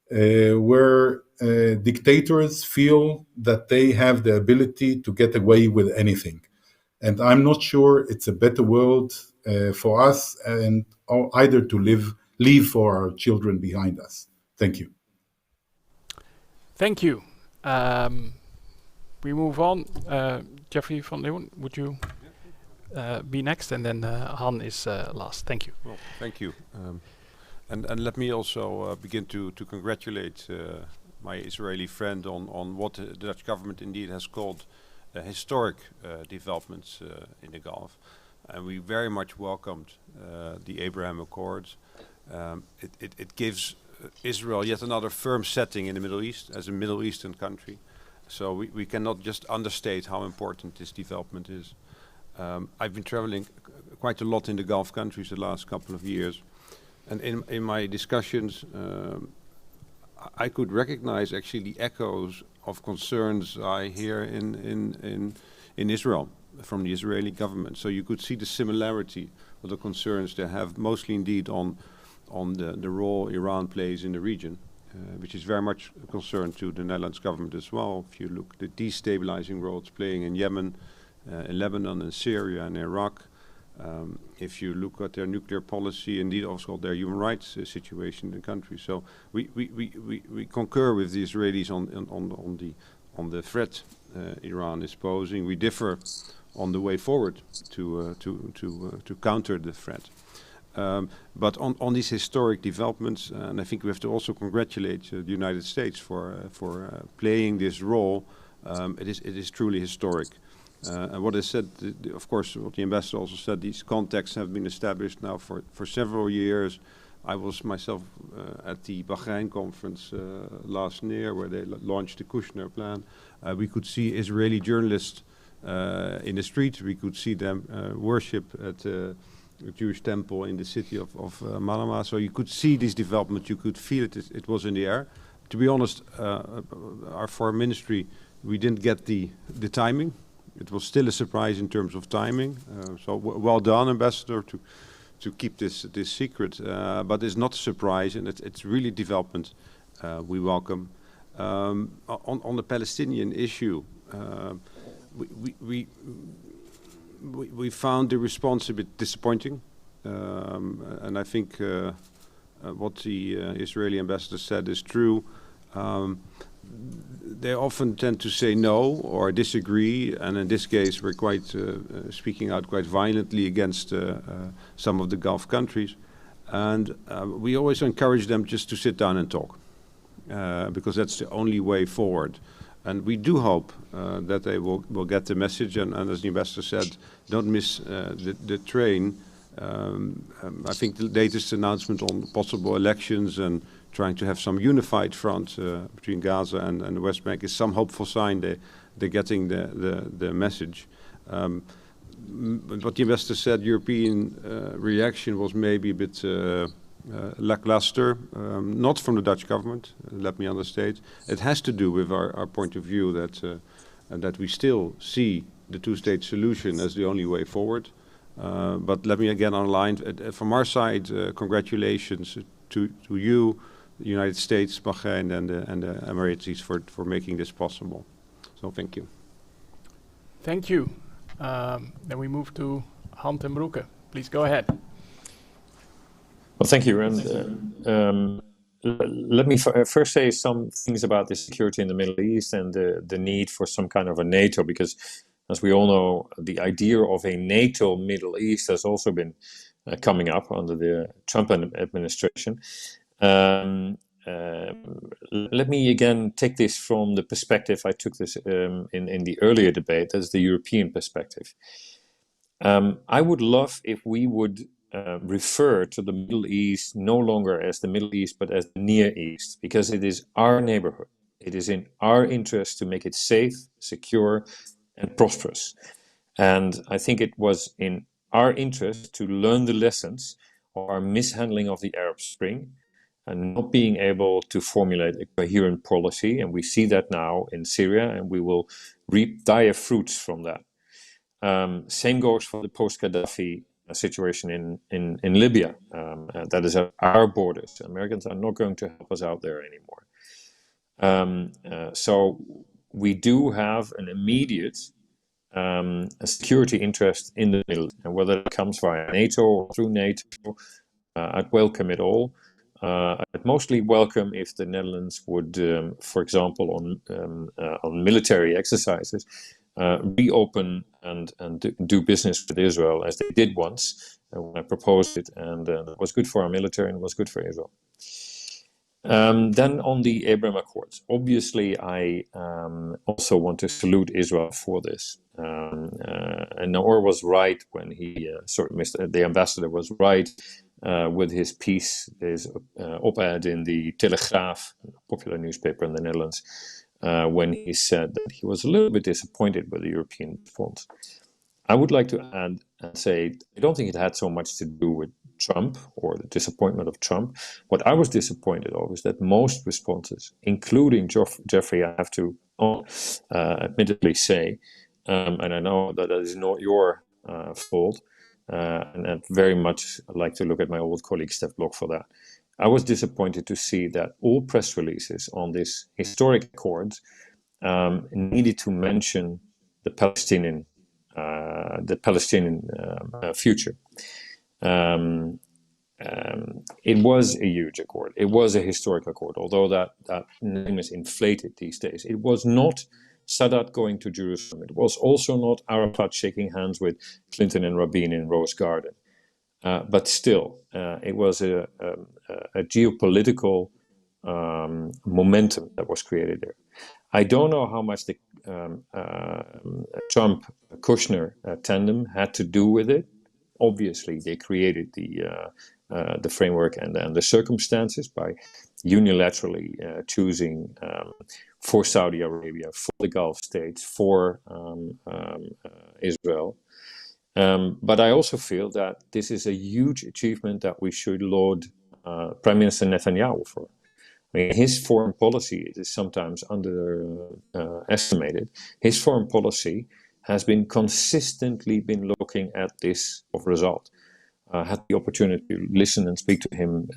where dictators feel that they have the ability to get away with anything. And I'm not sure it's a better world for us and either to leave for our children behind us. Thank you. Thank you. We move on. Jeffrey van Leeuwen, would you? be next, and then Han is last. Thank you. Well, thank you. And let me also begin to congratulate my Israeli friend on what the Dutch government indeed has called historic developments in the Gulf. And we very much welcomed the Abraham Accords. It gives Israel yet another firm setting in the Middle East as a Middle Eastern country. So we cannot just understate how important this development is. I've been traveling quite a lot in the Gulf countries the last couple of years. And in my discussions, I could recognize actually the echoes of concerns I hear in Israel from the Israeli government. So you could see the similarity of the concerns they have, mostly indeed on the role Iran plays in the region, which is very much a concern to the Netherlands government as well. If you look at the destabilizing role it's playing in Yemen, in Lebanon, in Syria, and Iraq. If you look at their nuclear policy, indeed also their human rights situation in the country. So we concur with the Israelis on the threat Iran is posing. We differ on the way forward to counter the threat. But on these historic developments, and I think we have to also congratulate the United States for playing this role. It is truly historic. And what I said, of course, what the ambassador also said, these contacts have been established now for several years. I was myself at the Bahrain conference last year, where they launched the Kushner plan. We could see Israeli journalists in the street. We could see them worship at a Jewish temple in the city of Manama. So you could see this development. You could feel it. It was in the air. To be honest, our foreign ministry, we didn't get the timing. It was still a surprise in terms of timing. So well done, Ambassador, to keep this secret. But it's not a surprise, and it's really development we welcome. On the Palestinian issue, we found the response a bit disappointing. And I think what the Israeli ambassador said is true. They often tend to say no or disagree, and in this case we're quite speaking out quite violently against some of the Gulf countries. And we always encourage them just to sit down and talk, because that's the only way forward. And we do hope that they will get the message, and as the ambassador said, don't miss the train. I think the latest announcement on possible elections and trying to have some unified front between Gaza and the West Bank is some hopeful sign they're getting the message. What the ambassador said, European reaction was maybe a bit lackluster, not from the Dutch government, let me understate. It has to do with our point of view that we still see the two-state solution as the only way forward. But let me again underline, from our side, congratulations to you, the United States, Bahrain, and the Emirates for making this possible. So thank you. Thank you. Then we move to Han ten Broeke. Please go ahead. Well, thank you. And let me first say some things about the security in the Middle East and the need for some kind of a NATO, because as we all know, the idea of a NATO Middle East has also been coming up under the Trump administration. Let me again take this from the perspective I took this in the earlier debate, as the European perspective. I would love if we would refer to the Middle East no longer as the Middle East, but as the Near East, because it is our neighborhood. It is in our interest to make it safe, secure, and prosperous. And I think it was in our interest to learn the lessons of our mishandling of the Arab Spring and not being able to formulate a coherent policy. And we see that now in Syria, and we will reap dire fruits from that. Same goes for the post-Gaddafi situation in Libya. That is at our borders. Americans are not going to help us out there anymore. So we do have an immediate a security interest in the Middle East, and whether it comes via NATO or through NATO, I'd welcome it all. I'd mostly welcome if the Netherlands would, for example, on military exercises, reopen and do business with Israel as they did once when I proposed it, and it was good for our military and it was good for Israel. Then on the Abraham Accords, obviously I also want to salute Israel for this. And Naor was right when the ambassador was right with his piece, his op-ed in the Telegraaf, a popular newspaper in the Netherlands, when he said that he was a little bit disappointed with the European response. I would like to add and say, I don't think it had so much to do with Trump or the disappointment of Trump. What I was disappointed of is that most responses, including Jeffrey, I have to admittedly say, and I know that is not your fault, and I'd very much like to look at my old colleague Steph Blok for that. I was disappointed to see that all press releases on this historic accords needed to mention the Palestinian future. It was a huge accord. It was a historic accord, although that name is inflated these days. It was not Sadat going to Jerusalem. It was also not Arafat shaking hands with Clinton and Rabin in Rose Garden. But still, it was a geopolitical momentum that was created there. I don't know how much the Trump-Kushner tandem had to do with it. Obviously, they created the framework and the circumstances by unilaterally choosing for Saudi Arabia, for the Gulf states, for Israel. But I also feel that this is a huge achievement that we should laud Prime Minister Netanyahu for. I mean, his foreign policy is sometimes underestimated. His foreign policy has been consistently looking at this result. Had the opportunity to listen and speak to him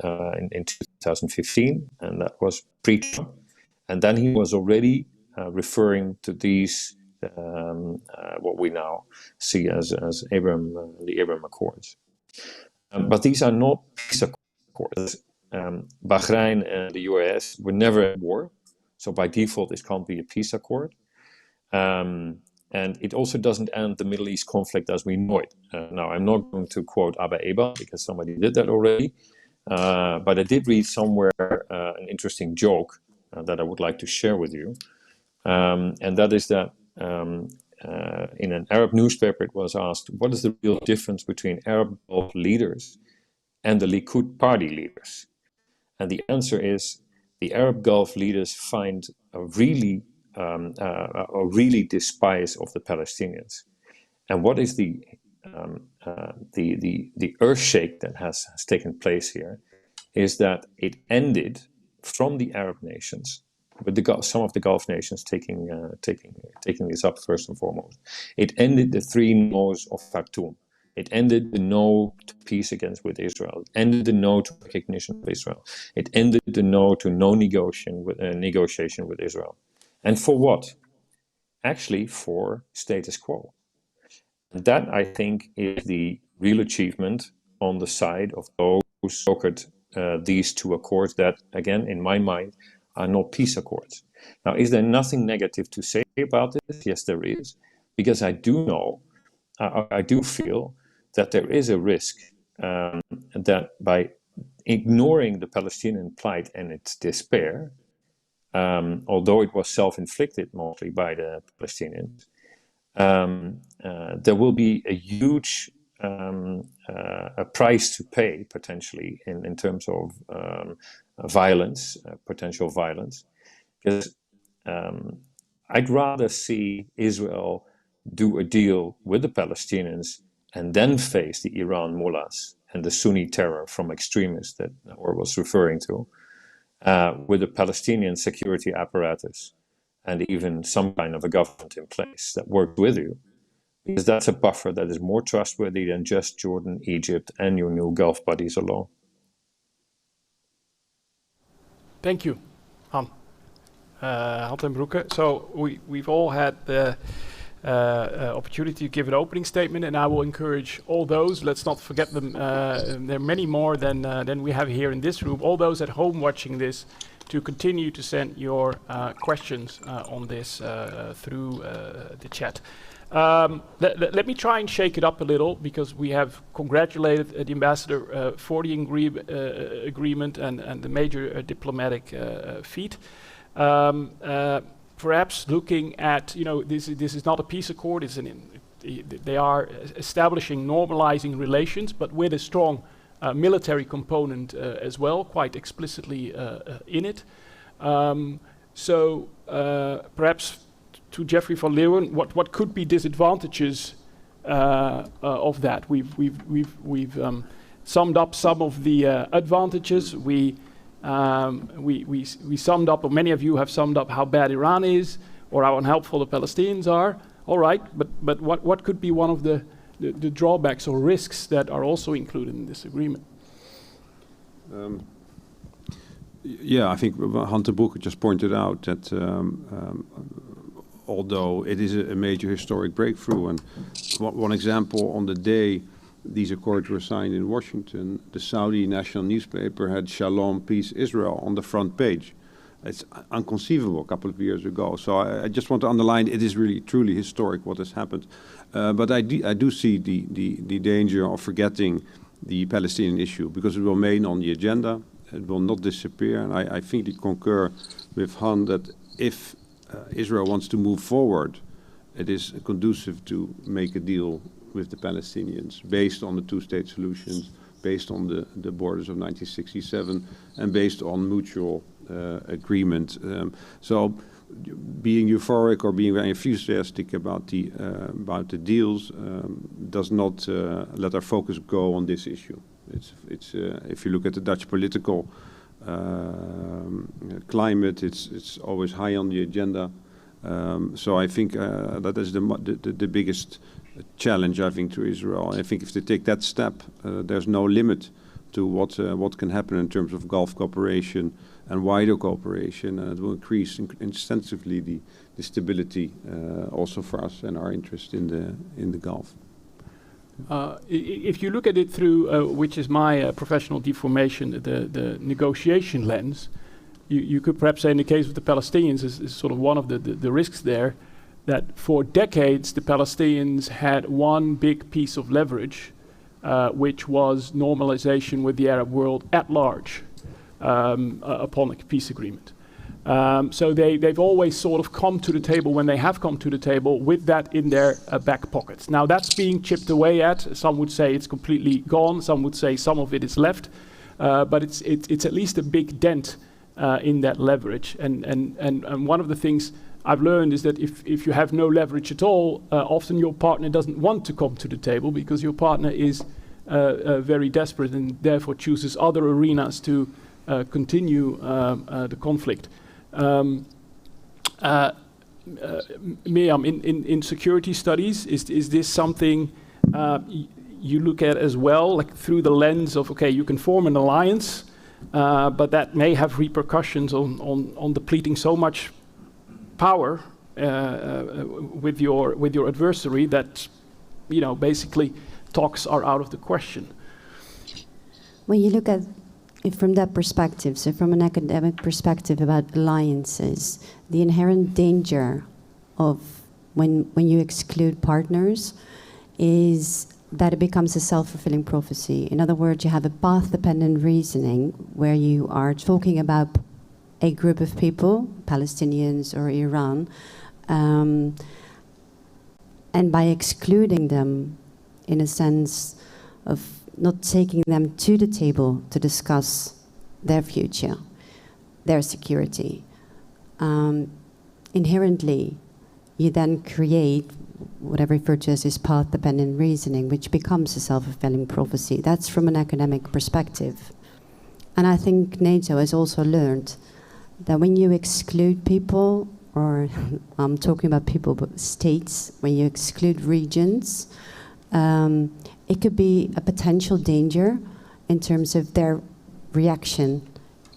in 2015, and that was pre-Trump. And then he was already referring to these, what we now see as the Abraham Accords. But these are not peace accords. Bahrain and the US were never at war, so by default this can't be a peace accord. And it also doesn't end the Middle East conflict as we know it. Now, I'm not going to quote Abba Eban because somebody did that already, but I did read somewhere an interesting joke that I would like to share with you. And that is that in an Arab newspaper it was asked, what is the real difference between Arab Gulf leaders and the Likud party leaders? And the answer is the Arab Gulf leaders find a really despise of the Palestinians. And what is the earthshake that has taken place here is that it ended from the Arab nations, with some of the Gulf nations taking this up first and foremost. It ended the three no's of Khartoum. It ended the no to peace with Israel. It ended the no to recognition of Israel. It ended the no to no negotiation with Israel. And for what? Actually, for status quo. And that, I think, is the real achievement on the side of those who brokered these two accords that, again, in my mind, are not peace accords. Now, is there nothing negative to say about this? Yes, there is. Because I do feel that there is a risk that by ignoring the Palestinian plight and its despair, although it was self-inflicted mostly by the Palestinians, there will be a huge a price to pay potentially in terms of violence, potential violence, because I'd rather see Israel do a deal with the Palestinians and then face the Iran mullahs and the Sunni terror from extremists that Naor was referring to, with the Palestinian security apparatus and even some kind of a government in place that works with you, because that's a buffer that is more trustworthy than just Jordan, Egypt, and your new Gulf buddies alone. Thank you, Han. Han ten Broeke. So we've all had the opportunity to give an opening statement, and I will encourage all those, let's not forget them, there are many more than we have here in this room, all those at home watching this, to continue to send your questions on this through the chat. Let me try and shake it up a little, because we have congratulated the ambassador for the agreement and the major diplomatic feat. Perhaps looking at, this is not a peace accord, they are establishing normalizing relations, but with a strong military component as well, quite explicitly in it. Perhaps to Jeffrey van Leeuwen, what could be disadvantages of that? We've summed up some of the advantages. We summed up, or many of you have summed up, how bad Iran is, or how unhelpful the Palestinians are. All right, but what could be one of the drawbacks or risks that are also included in this agreement? Yeah, I think Hunter Broek just pointed out that although it is a major historic breakthrough, and one example, on the day these accords were signed in Washington, the Saudi national newspaper had Shalom, Peace, Israel on the front page. It's inconceivable a couple of years ago. So I just want to underline, it is really truly historic what has happened. But I do see the danger of forgetting the Palestinian issue, because it will remain on the agenda. It will not disappear. And I think I concur with Han that if Israel wants to move forward, it is conducive to make a deal with the Palestinians based on the two-state solutions, based on the borders of 1967, and based on mutual agreement. So being euphoric or being very enthusiastic about the deals does not let our focus go on this issue. It's if you look at the Dutch political climate, it's always high on the agenda. So I think that is the biggest challenge, I think, to Israel. I think if they take that step, there's no limit to what can happen in terms of Gulf cooperation and wider cooperation, and it will increase extensively the stability also for us and our interest in the Gulf. If you look at it through, which is my professional deformation, the negotiation lens, you could perhaps say in the case of the Palestinians is sort of one of the risks there, that for decades the Palestinians had one big piece of leverage, which was normalization with the Arab world at large upon a peace agreement. So they've always sort of come to the table, when they have come to the table, with that in their back pockets. Now that's being chipped away at. Some would say it's completely gone. Some would say some of it is left. But it's at least a big dent in that leverage. And one of the things I've learned is that if you have no leverage at all, often your partner doesn't want to come to the table, because your partner is very desperate and therefore chooses other arenas to continue the conflict. Miriam, in security studies, is this something you look at as well, like through the lens of, okay, you can form an alliance, but that may have repercussions on depleting so much power with your adversary that, basically talks are out of the question. When you look at it from that perspective, so from an academic perspective about alliances, the inherent danger of when you exclude partners is that it becomes a self-fulfilling prophecy. In other words, you have a path-dependent reasoning where you are talking about a group of people, Palestinians or Iran, and by excluding them, in a sense of not taking them to the table to discuss their future, their security, inherently, you then create what I refer to as this path-dependent reasoning, which becomes a self-fulfilling prophecy. That's from an academic perspective. And I think NATO has also learned that when you exclude people, or I'm talking about people, but states, when you exclude regions, it could be a potential danger in terms of their reaction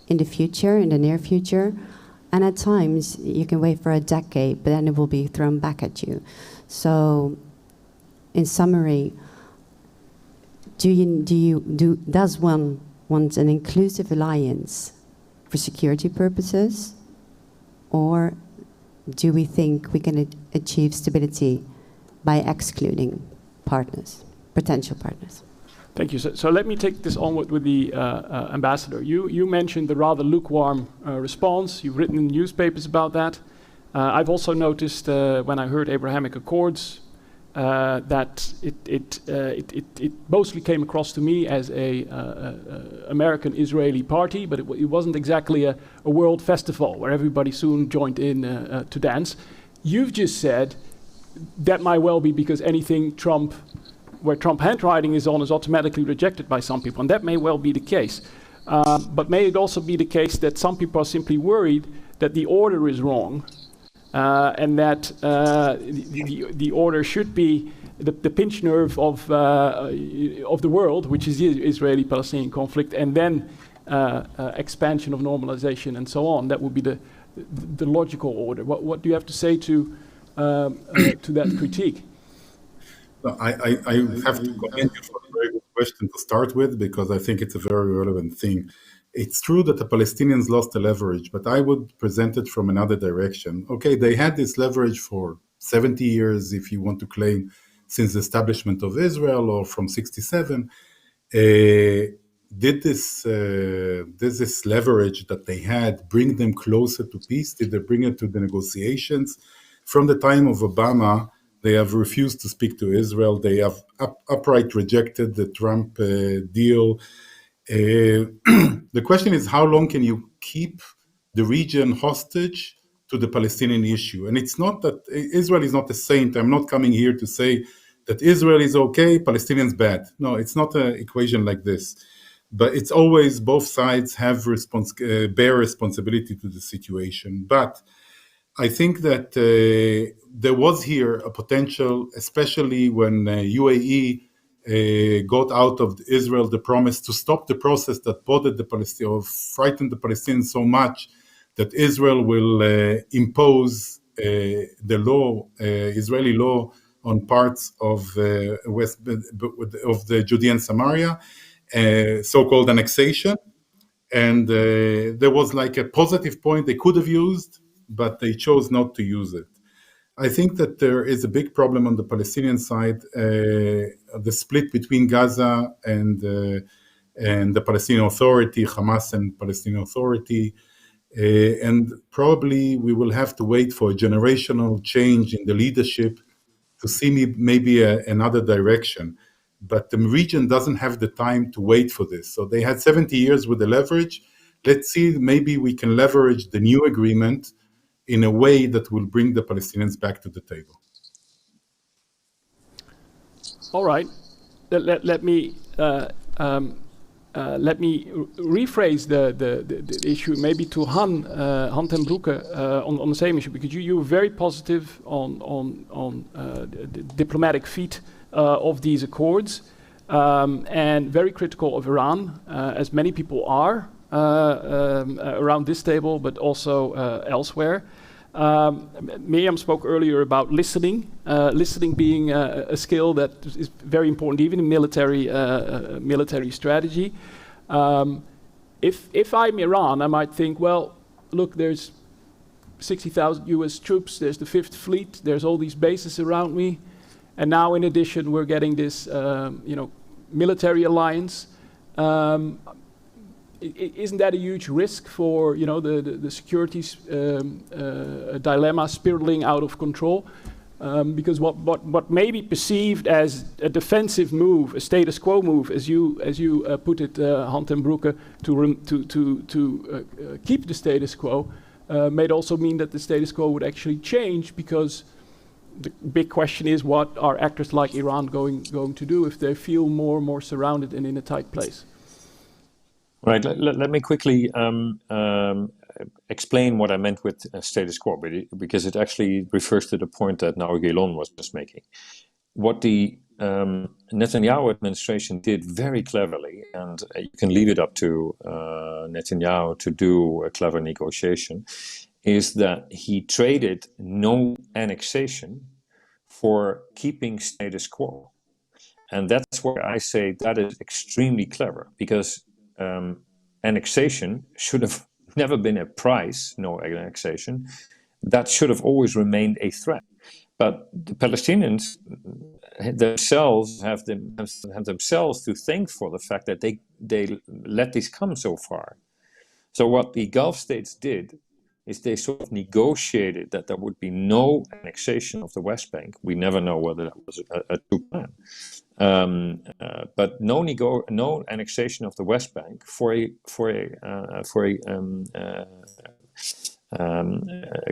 in the future, in the near future. And at times, you can wait for a decade, but then it will be thrown back at you. So, in summary, does one want an inclusive alliance for security purposes, or do we think we can achieve stability by excluding partners, potential partners? Thank you. So let me take this on with the ambassador. You mentioned the rather lukewarm response. You've written in newspapers about that. I've also noticed when I heard Abrahamic Accords that it mostly came across to me as a American-Israeli party, but it wasn't exactly a world festival where everybody soon joined in to dance. You've just said that might well be because anything where Trump handwriting is on is automatically rejected by some people, and that may well be the case. But may it also be the case that some people are simply worried that the order is wrong, and that the order should be the pinch nerve of the world, which is the Israeli-Palestinian conflict, and then expansion of normalization and so on. That would be the logical order. What do you have to say to that critique? I have to commend you for a very good question to start with, because I think it's a very relevant thing. It's true that the Palestinians lost the leverage, but I would present it from another direction. Okay, they had this leverage for 70 years, if you want to claim, since the establishment of Israel, or from 67. Did this leverage that they had bring them closer to peace? Did they bring it to the negotiations? From the time of Obama, they have refused to speak to Israel. They have outright rejected the Trump deal. The question is, how long can you keep the region hostage to the Palestinian issue? And it's not that Israel is not a saint. I'm not coming here to say that Israel is okay, Palestinians bad. No, it's not an equation like this. But it's always both sides have bear responsibility to the situation. But I think that there was here a potential, especially when UAE got out of Israel the promise to stop the process that bothered the Palestinians, or frightened the Palestinians so much that Israel will impose the law, Israeli law, on parts of the Judean Samaria, so-called annexation. And there was like a positive point they could have used, but they chose not to use it. I think that there is a big problem on the Palestinian side, the split between Gaza and the Palestinian Authority, Hamas and Palestinian Authority. And probably we will have to wait for a generational change in the leadership to see maybe another direction. But the region doesn't have the time to wait for this. So they had 70 years with the leverage. Let's see, maybe we can leverage the new agreement in a way that will bring the Palestinians back to the table. All right. Let me rephrase the issue, maybe to Han ten Broeke on the same issue, because you were very positive on the diplomatic feat of these accords, and very critical of Iran, as many people are around this table, but also elsewhere. Miriam spoke earlier about listening being a skill that is very important, even in military strategy. If I'm Iran, I might think, well, look, there's 60,000 US troops, there's the 5th Fleet, there's all these bases around me, and now in addition we're getting this military alliance. Isn't that a huge risk for the security dilemma spiraling out of control? Because what may be perceived as a defensive move, a status quo move, as you put it, Han ten Broeke, to keep the status quo, may also mean that the status quo would actually change, because the big question is, what are actors like Iran going to do if they feel more and more surrounded and in a tight place? Right. Let me quickly explain what I meant with status quo, because it actually refers to the point that now Gilon was just making. What the Netanyahu administration did very cleverly, and you can leave it up to Netanyahu to do a clever negotiation, is that he traded no annexation for keeping status quo. And that's where I say that is extremely clever, because annexation should have never been a price, no annexation. That should have always remained a threat. But the Palestinians themselves have themselves to thank for the fact that they let this come so far. So what the Gulf states did is they sort of negotiated that there would be no annexation of the West Bank. We never know whether that was a true plan. But no annexation of the West Bank for a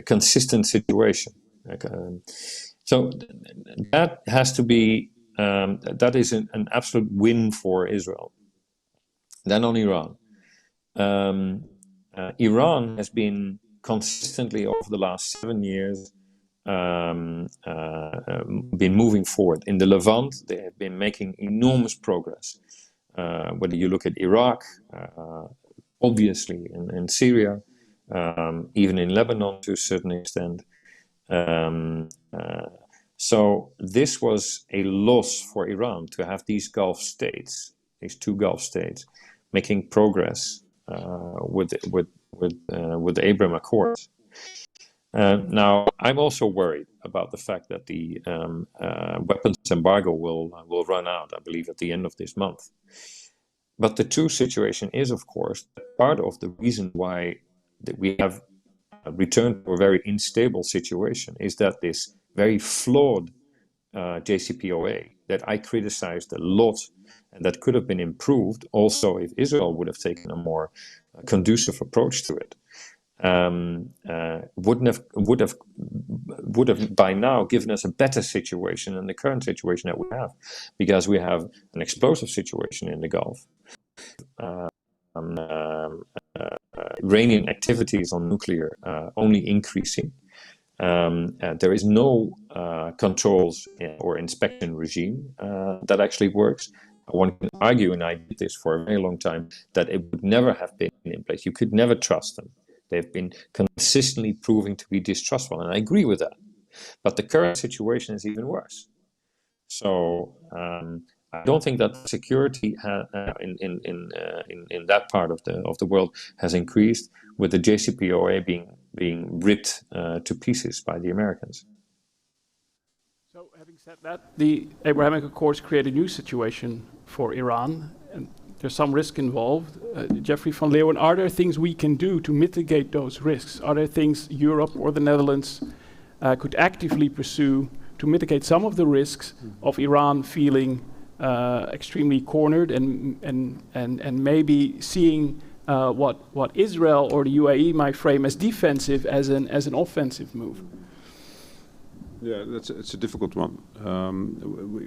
consistent situation. So that has to be that is an absolute win for Israel. Then on Iran. Iran has been consistently over the last 7 years been moving forward. In the Levant, they have been making enormous progress. Whether you look at Iraq, obviously in Syria, even in Lebanon to a certain extent. So this was a loss for Iran to have these Gulf states, these two Gulf states, making progress with the Abraham Accords. Now, I'm also worried about the fact that the weapons embargo will run out, I believe, at the end of this month. But the true situation is, of course, that part of the reason why that we have returned to a very unstable situation is that this very flawed JCPOA that I criticized a lot and that could have been improved also if Israel would have taken a more conducive approach to it. Would have by now given us a better situation than the current situation that we have, because we have an explosive situation in the Gulf, Iranian activities on nuclear only increasing. There is no controls or inspection regime that actually works. One can argue, and I did this for a very long time, that it would never have been in place. You could never trust them. They've been consistently proving to be distrustful, and I agree with that. But the current situation is even worse. So I don't think that security in that part of the world has increased, with the JCPOA being ripped to pieces by the Americans. So, having said that, the Abrahamic Accords create a new situation for Iran, and there's some risk involved. Jeffrey van Leeuwen, are there things we can do to mitigate those risks? Are there things Europe or the Netherlands could actively pursue to mitigate some of the risks of Iran feeling extremely cornered and maybe seeing what Israel or the UAE might frame as defensive as an offensive move? Yeah, it's a difficult one.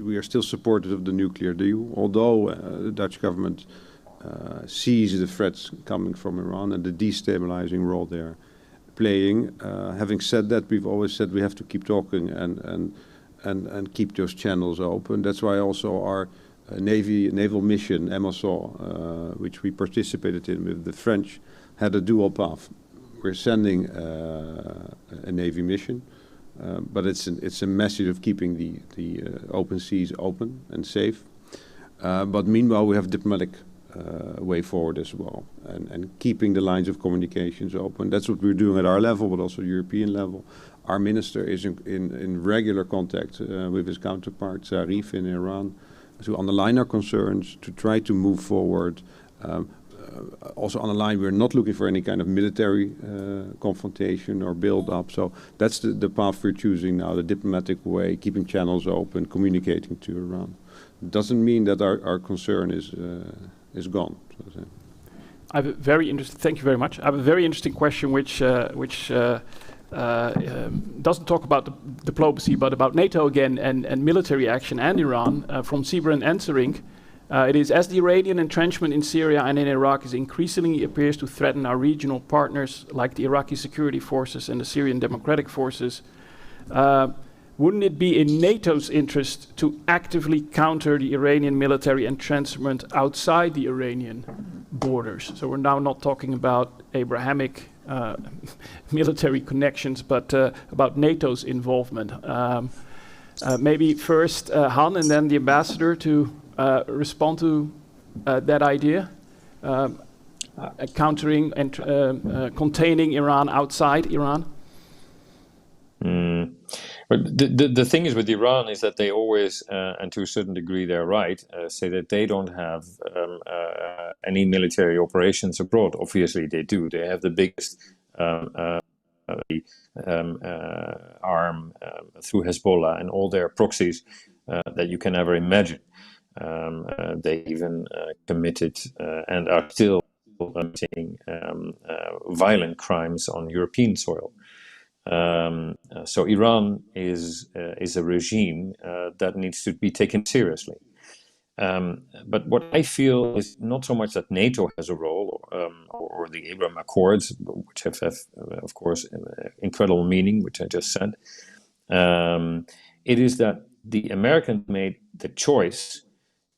We are still supportive of the nuclear deal, although the Dutch government sees the threats coming from Iran and the destabilizing role they're playing. Having said that, we've always said we have to keep talking and keep those channels open. That's why also our naval mission, MSO, which we participated in with the French, had a dual path. We're sending a Navy mission, but it's a message of keeping the open seas open and safe. But meanwhile, we have diplomatic way forward as well, and keeping the lines of communications open. That's what we're doing at our level, but also European level. Our minister is in regular contact with his counterpart, Zarif, in Iran, to underline our concerns, to try to move forward. Also underline we're not looking for any kind of military confrontation or build-up. So that's the path we're choosing now, the diplomatic way, keeping channels open, communicating to Iran. It doesn't mean that our concern is gone. So to say. I have a very interesting. Thank you very much. I have a very interesting question, which doesn't talk about the diplomacy, but about NATO again and military action and Iran. From Sibren answering, it is, as the Iranian entrenchment in Syria and in Iraq is increasingly appears to threaten our regional partners like the Iraqi security forces and the Syrian democratic forces. Wouldn't it be in NATO's interest to actively counter the Iranian military entrenchment outside the Iranian borders? So we're now not talking about Abrahamic military connections, but about NATO's involvement. Maybe first Han and then the ambassador to respond to that idea, countering and containing Iran outside Iran. But the thing is with Iran is that they always, and to a certain degree they're right, say that they don't have any military operations abroad. Obviously they do. They have the biggest arm through Hezbollah and all their proxies that you can ever imagine. They even committed and are still committing violent crimes on European soil. So Iran is a regime that needs to be taken seriously. But what I feel is not so much that NATO has a role or the Abraham Accords, which have of course, incredible meaning, which I just said. It is that the Americans made the choice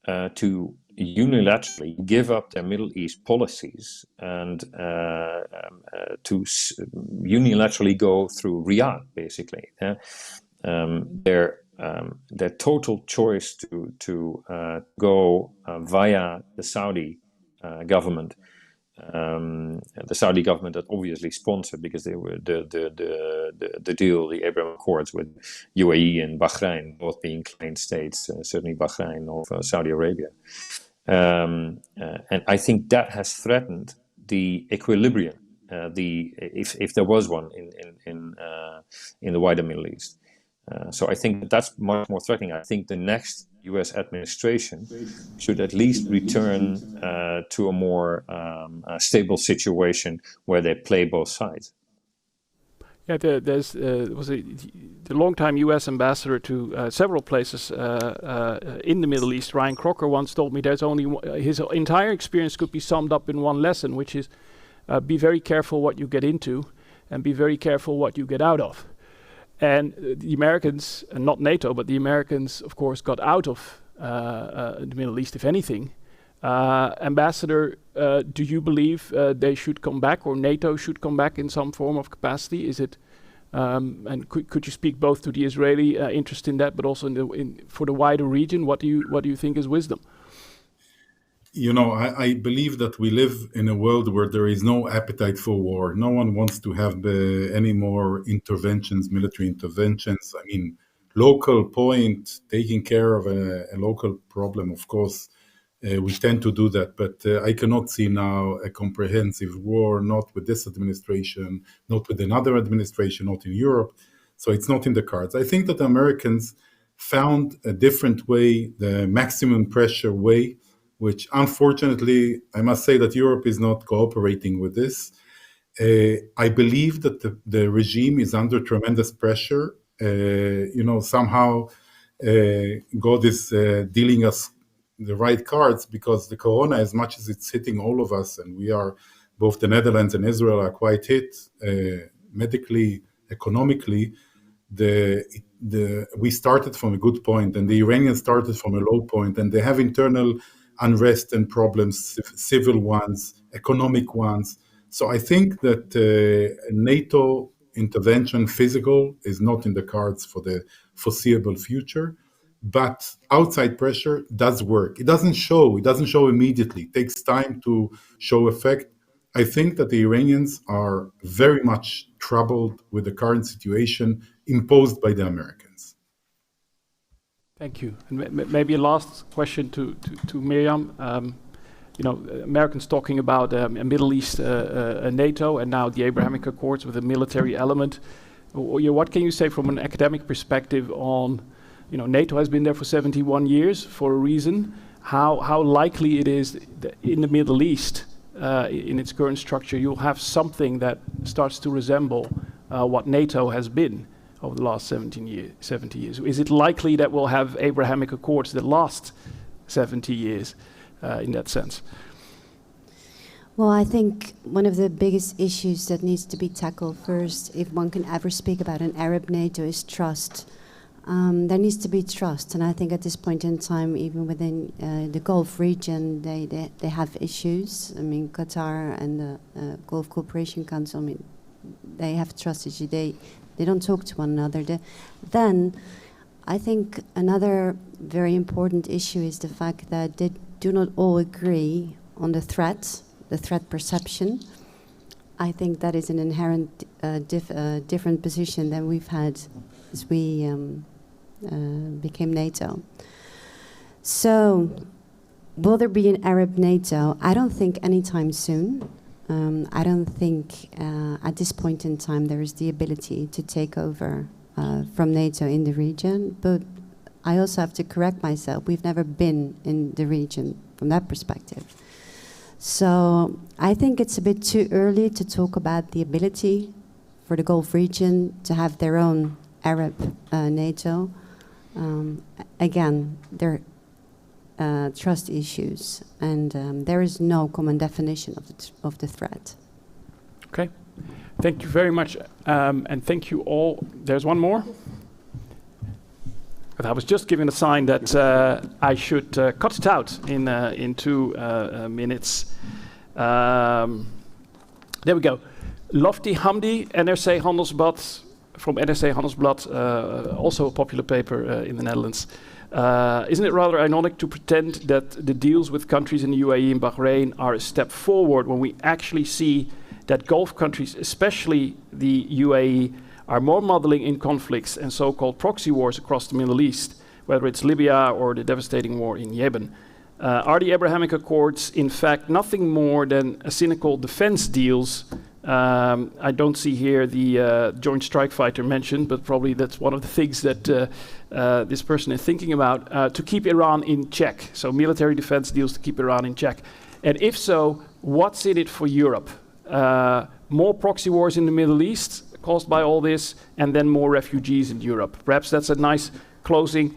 to unilaterally give up their Middle East policies and to unilaterally go through Riyadh, basically. Their total choice to go via the Saudi government, the Saudi government that obviously sponsored, because they were the deal, the Abraham Accords with UAE and Bahrain, both being client states, certainly Bahrain of Saudi Arabia. And I think that has threatened the equilibrium, if there was one in the wider Middle East. So I think that's much more threatening. I think the next U.S. administration should at least return to a more stable situation where they play both sides. Yeah, there's was the longtime U.S. ambassador to several places in the Middle East. Ryan Crocker once told me there's only his entire experience could be summed up in one lesson, which is be very careful what you get into, and be very careful what you get out of. And the Americans, and not NATO, but the Americans, of course, got out of the Middle East, if anything. Ambassador, do you believe they should come back, or NATO should come back in some form of capacity? Is it, and could you speak both to the Israeli interest in that, but also for the wider region? What do you think is wisdom? You know, I believe that we live in a world where there is no appetite for war. No one wants to have any more interventions, military interventions. I mean, local point, taking care of a local problem, of course, we tend to do that. But I cannot see now a comprehensive war, not with this administration, not with another administration, not in Europe. So it's not in the cards. I think that the Americans found a different way, the maximum pressure way, which unfortunately, I must say that Europe is not cooperating with this. I believe that the regime is under tremendous pressure. Somehow God is dealing us the right cards, because the corona, as much as it's hitting all of us, and we are, both the Netherlands and Israel are quite hit medically, economically, we started from a good point, and the Iranians started from a low point, and they have internal unrest and problems, civil ones, economic ones. So I think that NATO intervention, physical, is not in the cards for the foreseeable future. But outside pressure does work. It doesn't show immediately. It takes time to show effect. I think that the Iranians are very much troubled with the current situation imposed by the Americans. Thank you. And maybe a last question to Miriam. Americans talking about a Middle East NATO, and now the Abrahamic Accords with a military element. What can you say from an academic perspective on, NATO has been there for 71 years for a reason. How likely it is that in the Middle East, in its current structure, you'll have something that starts to resemble what NATO has been over the last 70 years? Is it likely that we'll have Abrahamic Accords that last 70 years in that sense? Well, I think one of the biggest issues that needs to be tackled first, if one can ever speak about an Arab NATO, is trust. There needs to be trust, and I think at this point in time, even within the Gulf region, they have issues. I mean, Qatar and the Gulf Cooperation Council, I mean, they have trust issues. They don't talk to one another. Then I think another very important issue is the fact that they do not all agree on the threat perception. I think that is an inherent different position than we've had as we became NATO. So, will there be an Arab NATO? I don't think anytime soon. I don't think at this point in time there is the ability to take over from NATO in the region, but I also have to correct myself. We've never been in the region from that perspective. So I think it's a bit too early to talk about the ability for the Gulf region to have their own Arab NATO. Again, there are trust issues, and there is no common definition of the threat. Okay, thank you very much, and thank you all. There's one more. I was just given a sign that I should cut it out in 2 minutes. There we go. Lofty Hamdi, NRC Handelsblad, from NRC Handelsblad, also a popular paper in the Netherlands. Isn't it rather ironic to pretend that the deals with countries in the UAE and Bahrain are a step forward when we actually see that Gulf countries, especially the UAE, are more muddling in conflicts and so-called proxy wars across the Middle East, whether it's Libya or the devastating war in Yemen? Are the Abrahamic Accords, in fact, nothing more than a cynical defense deals? I don't see here the Joint Strike Fighter mentioned, but probably that's one of the things that this person is thinking about, to keep Iran in check. So military defense deals to keep Iran in check. And if so, what's in it for Europe? More proxy wars in the Middle East caused by all this, and then more refugees in Europe. Perhaps that's a nice closing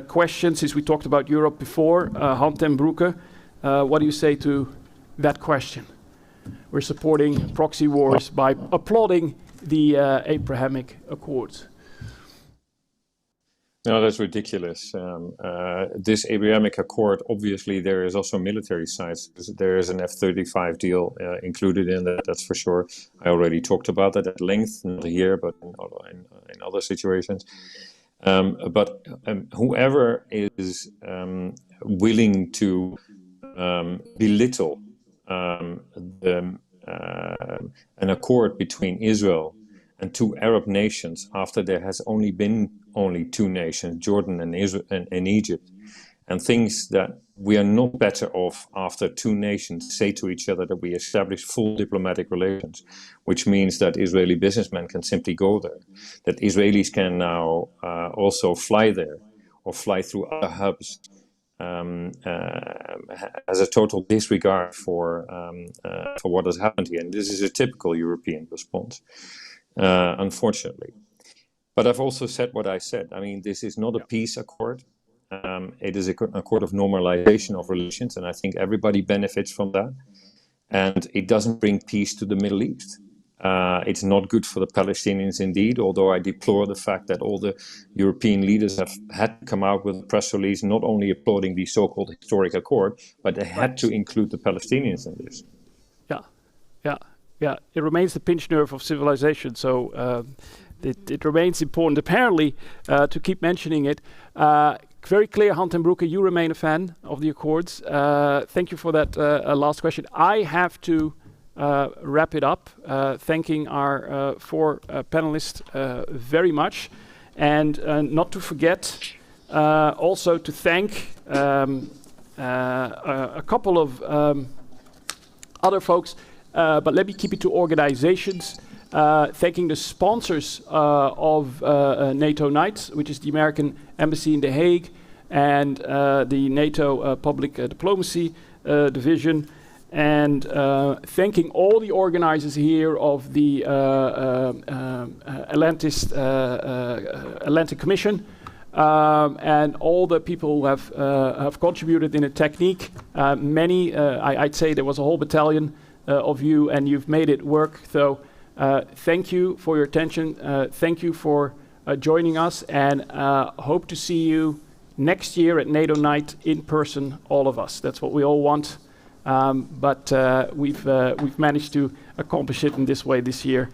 question, since we talked about Europe before. Han ten Broeke, what do you say to that question? We're supporting proxy wars by applauding the Abrahamic Accords. No, that's ridiculous. This Abrahamic Accord, obviously, there is also military sides. There is an F-35 deal included in that, that's for sure. I already talked about that at length, not here, but in other situations. But whoever is willing to belittle an accord between Israel and 2 Arab nations after there has only been 2 nations, Jordan and Israel and Egypt, and thinks that we are not better off after 2 nations say to each other that we establish full diplomatic relations, which means that Israeli businessmen can simply go there, that Israelis can now also fly there or fly through other hubs, has a total disregard for what has happened here. And this is a typical European response, unfortunately. But I've also said what I said. I mean, this is not a peace accord. It is an accord of normalization of relations, and I think everybody benefits from that. And it doesn't bring peace to the Middle East. It's not good for the Palestinians indeed, although I deplore the fact that all the European leaders have had to come out with a press release not only applauding the so-called historic accord, but they had to include the Palestinians in this. Yeah. It remains the pinch nerve of civilization, so it remains important, apparently, to keep mentioning it. Very clear, Han ten Broeke, you remain a fan of the Accords. Thank you for that last question. I have to wrap it up, thanking our 4 panelists very much. And not to forget also to thank a couple of other folks, but let me keep it to organizations. Thanking the sponsors of NATO Night, which is the American Embassy in The Hague and the NATO Public Diplomacy Division, and thanking all the organizers here of the Atlantic Commission, and all the people who have contributed in a technique. Many, I'd say there was a whole battalion of you, and you've made it work. So thank you for your attention. Thank you for joining us, and hope to see you next year at NATO Night in person, all of us. That's what we all want. But we've managed to accomplish it in this way this year.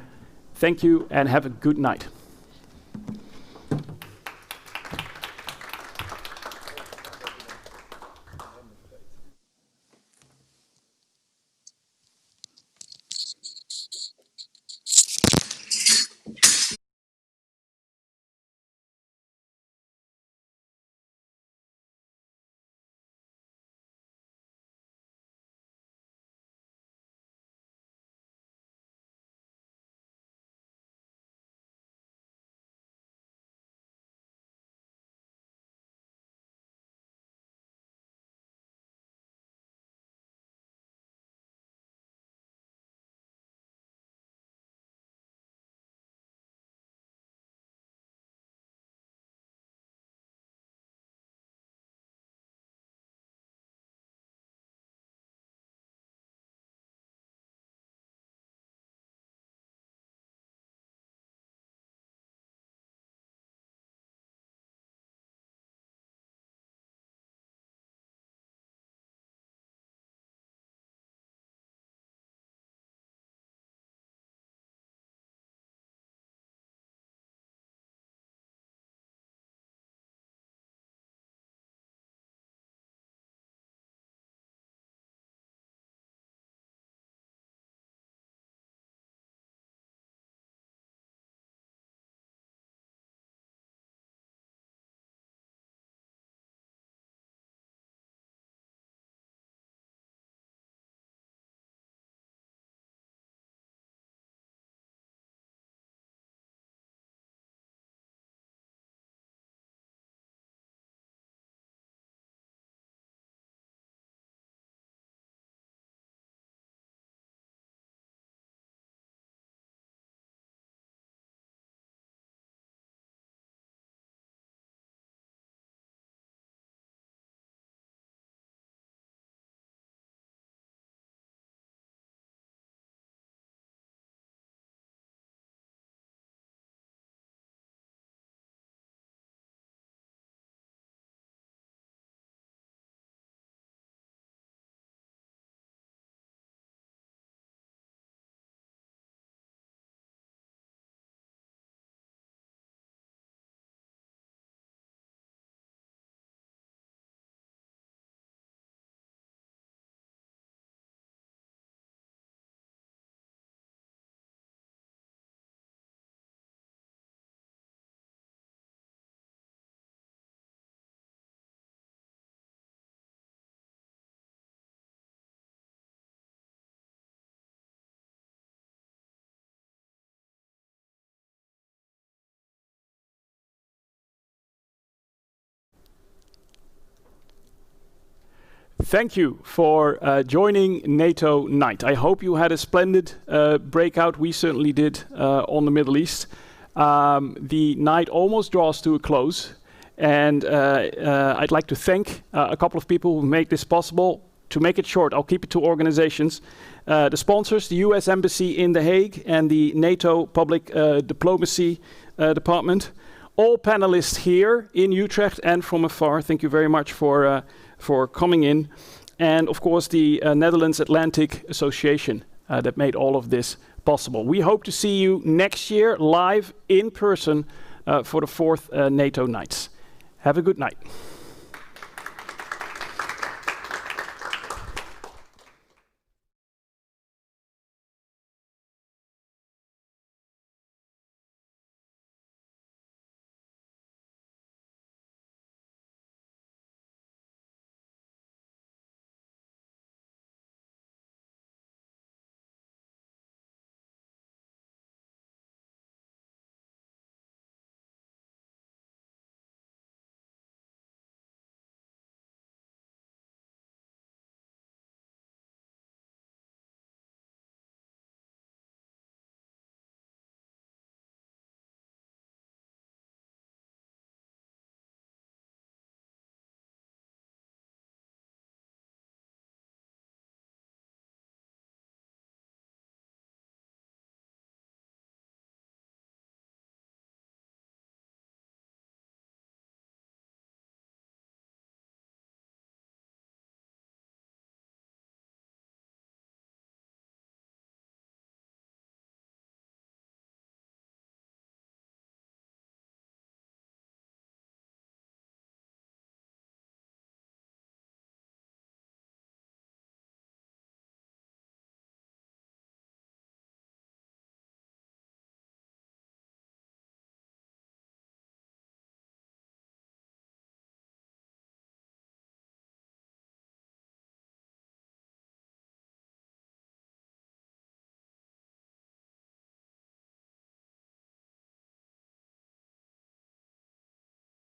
Thank you, and have a good night. Thank you for joining NATO Night. I hope you had a splendid breakout. We certainly did on the Middle East. The night almost draws to a close, and I'd like to thank a couple of people who made this possible. To make it short, I'll keep it to organizations. The sponsors, the US Embassy in The Hague and the NATO Public Diplomacy Department. All panelists here in Utrecht and from afar, thank you very much for coming in. And of course the Netherlands Atlantic Association that made all of this possible. We hope to see you next year live in person for the 4th NATO Nights. Have a good night.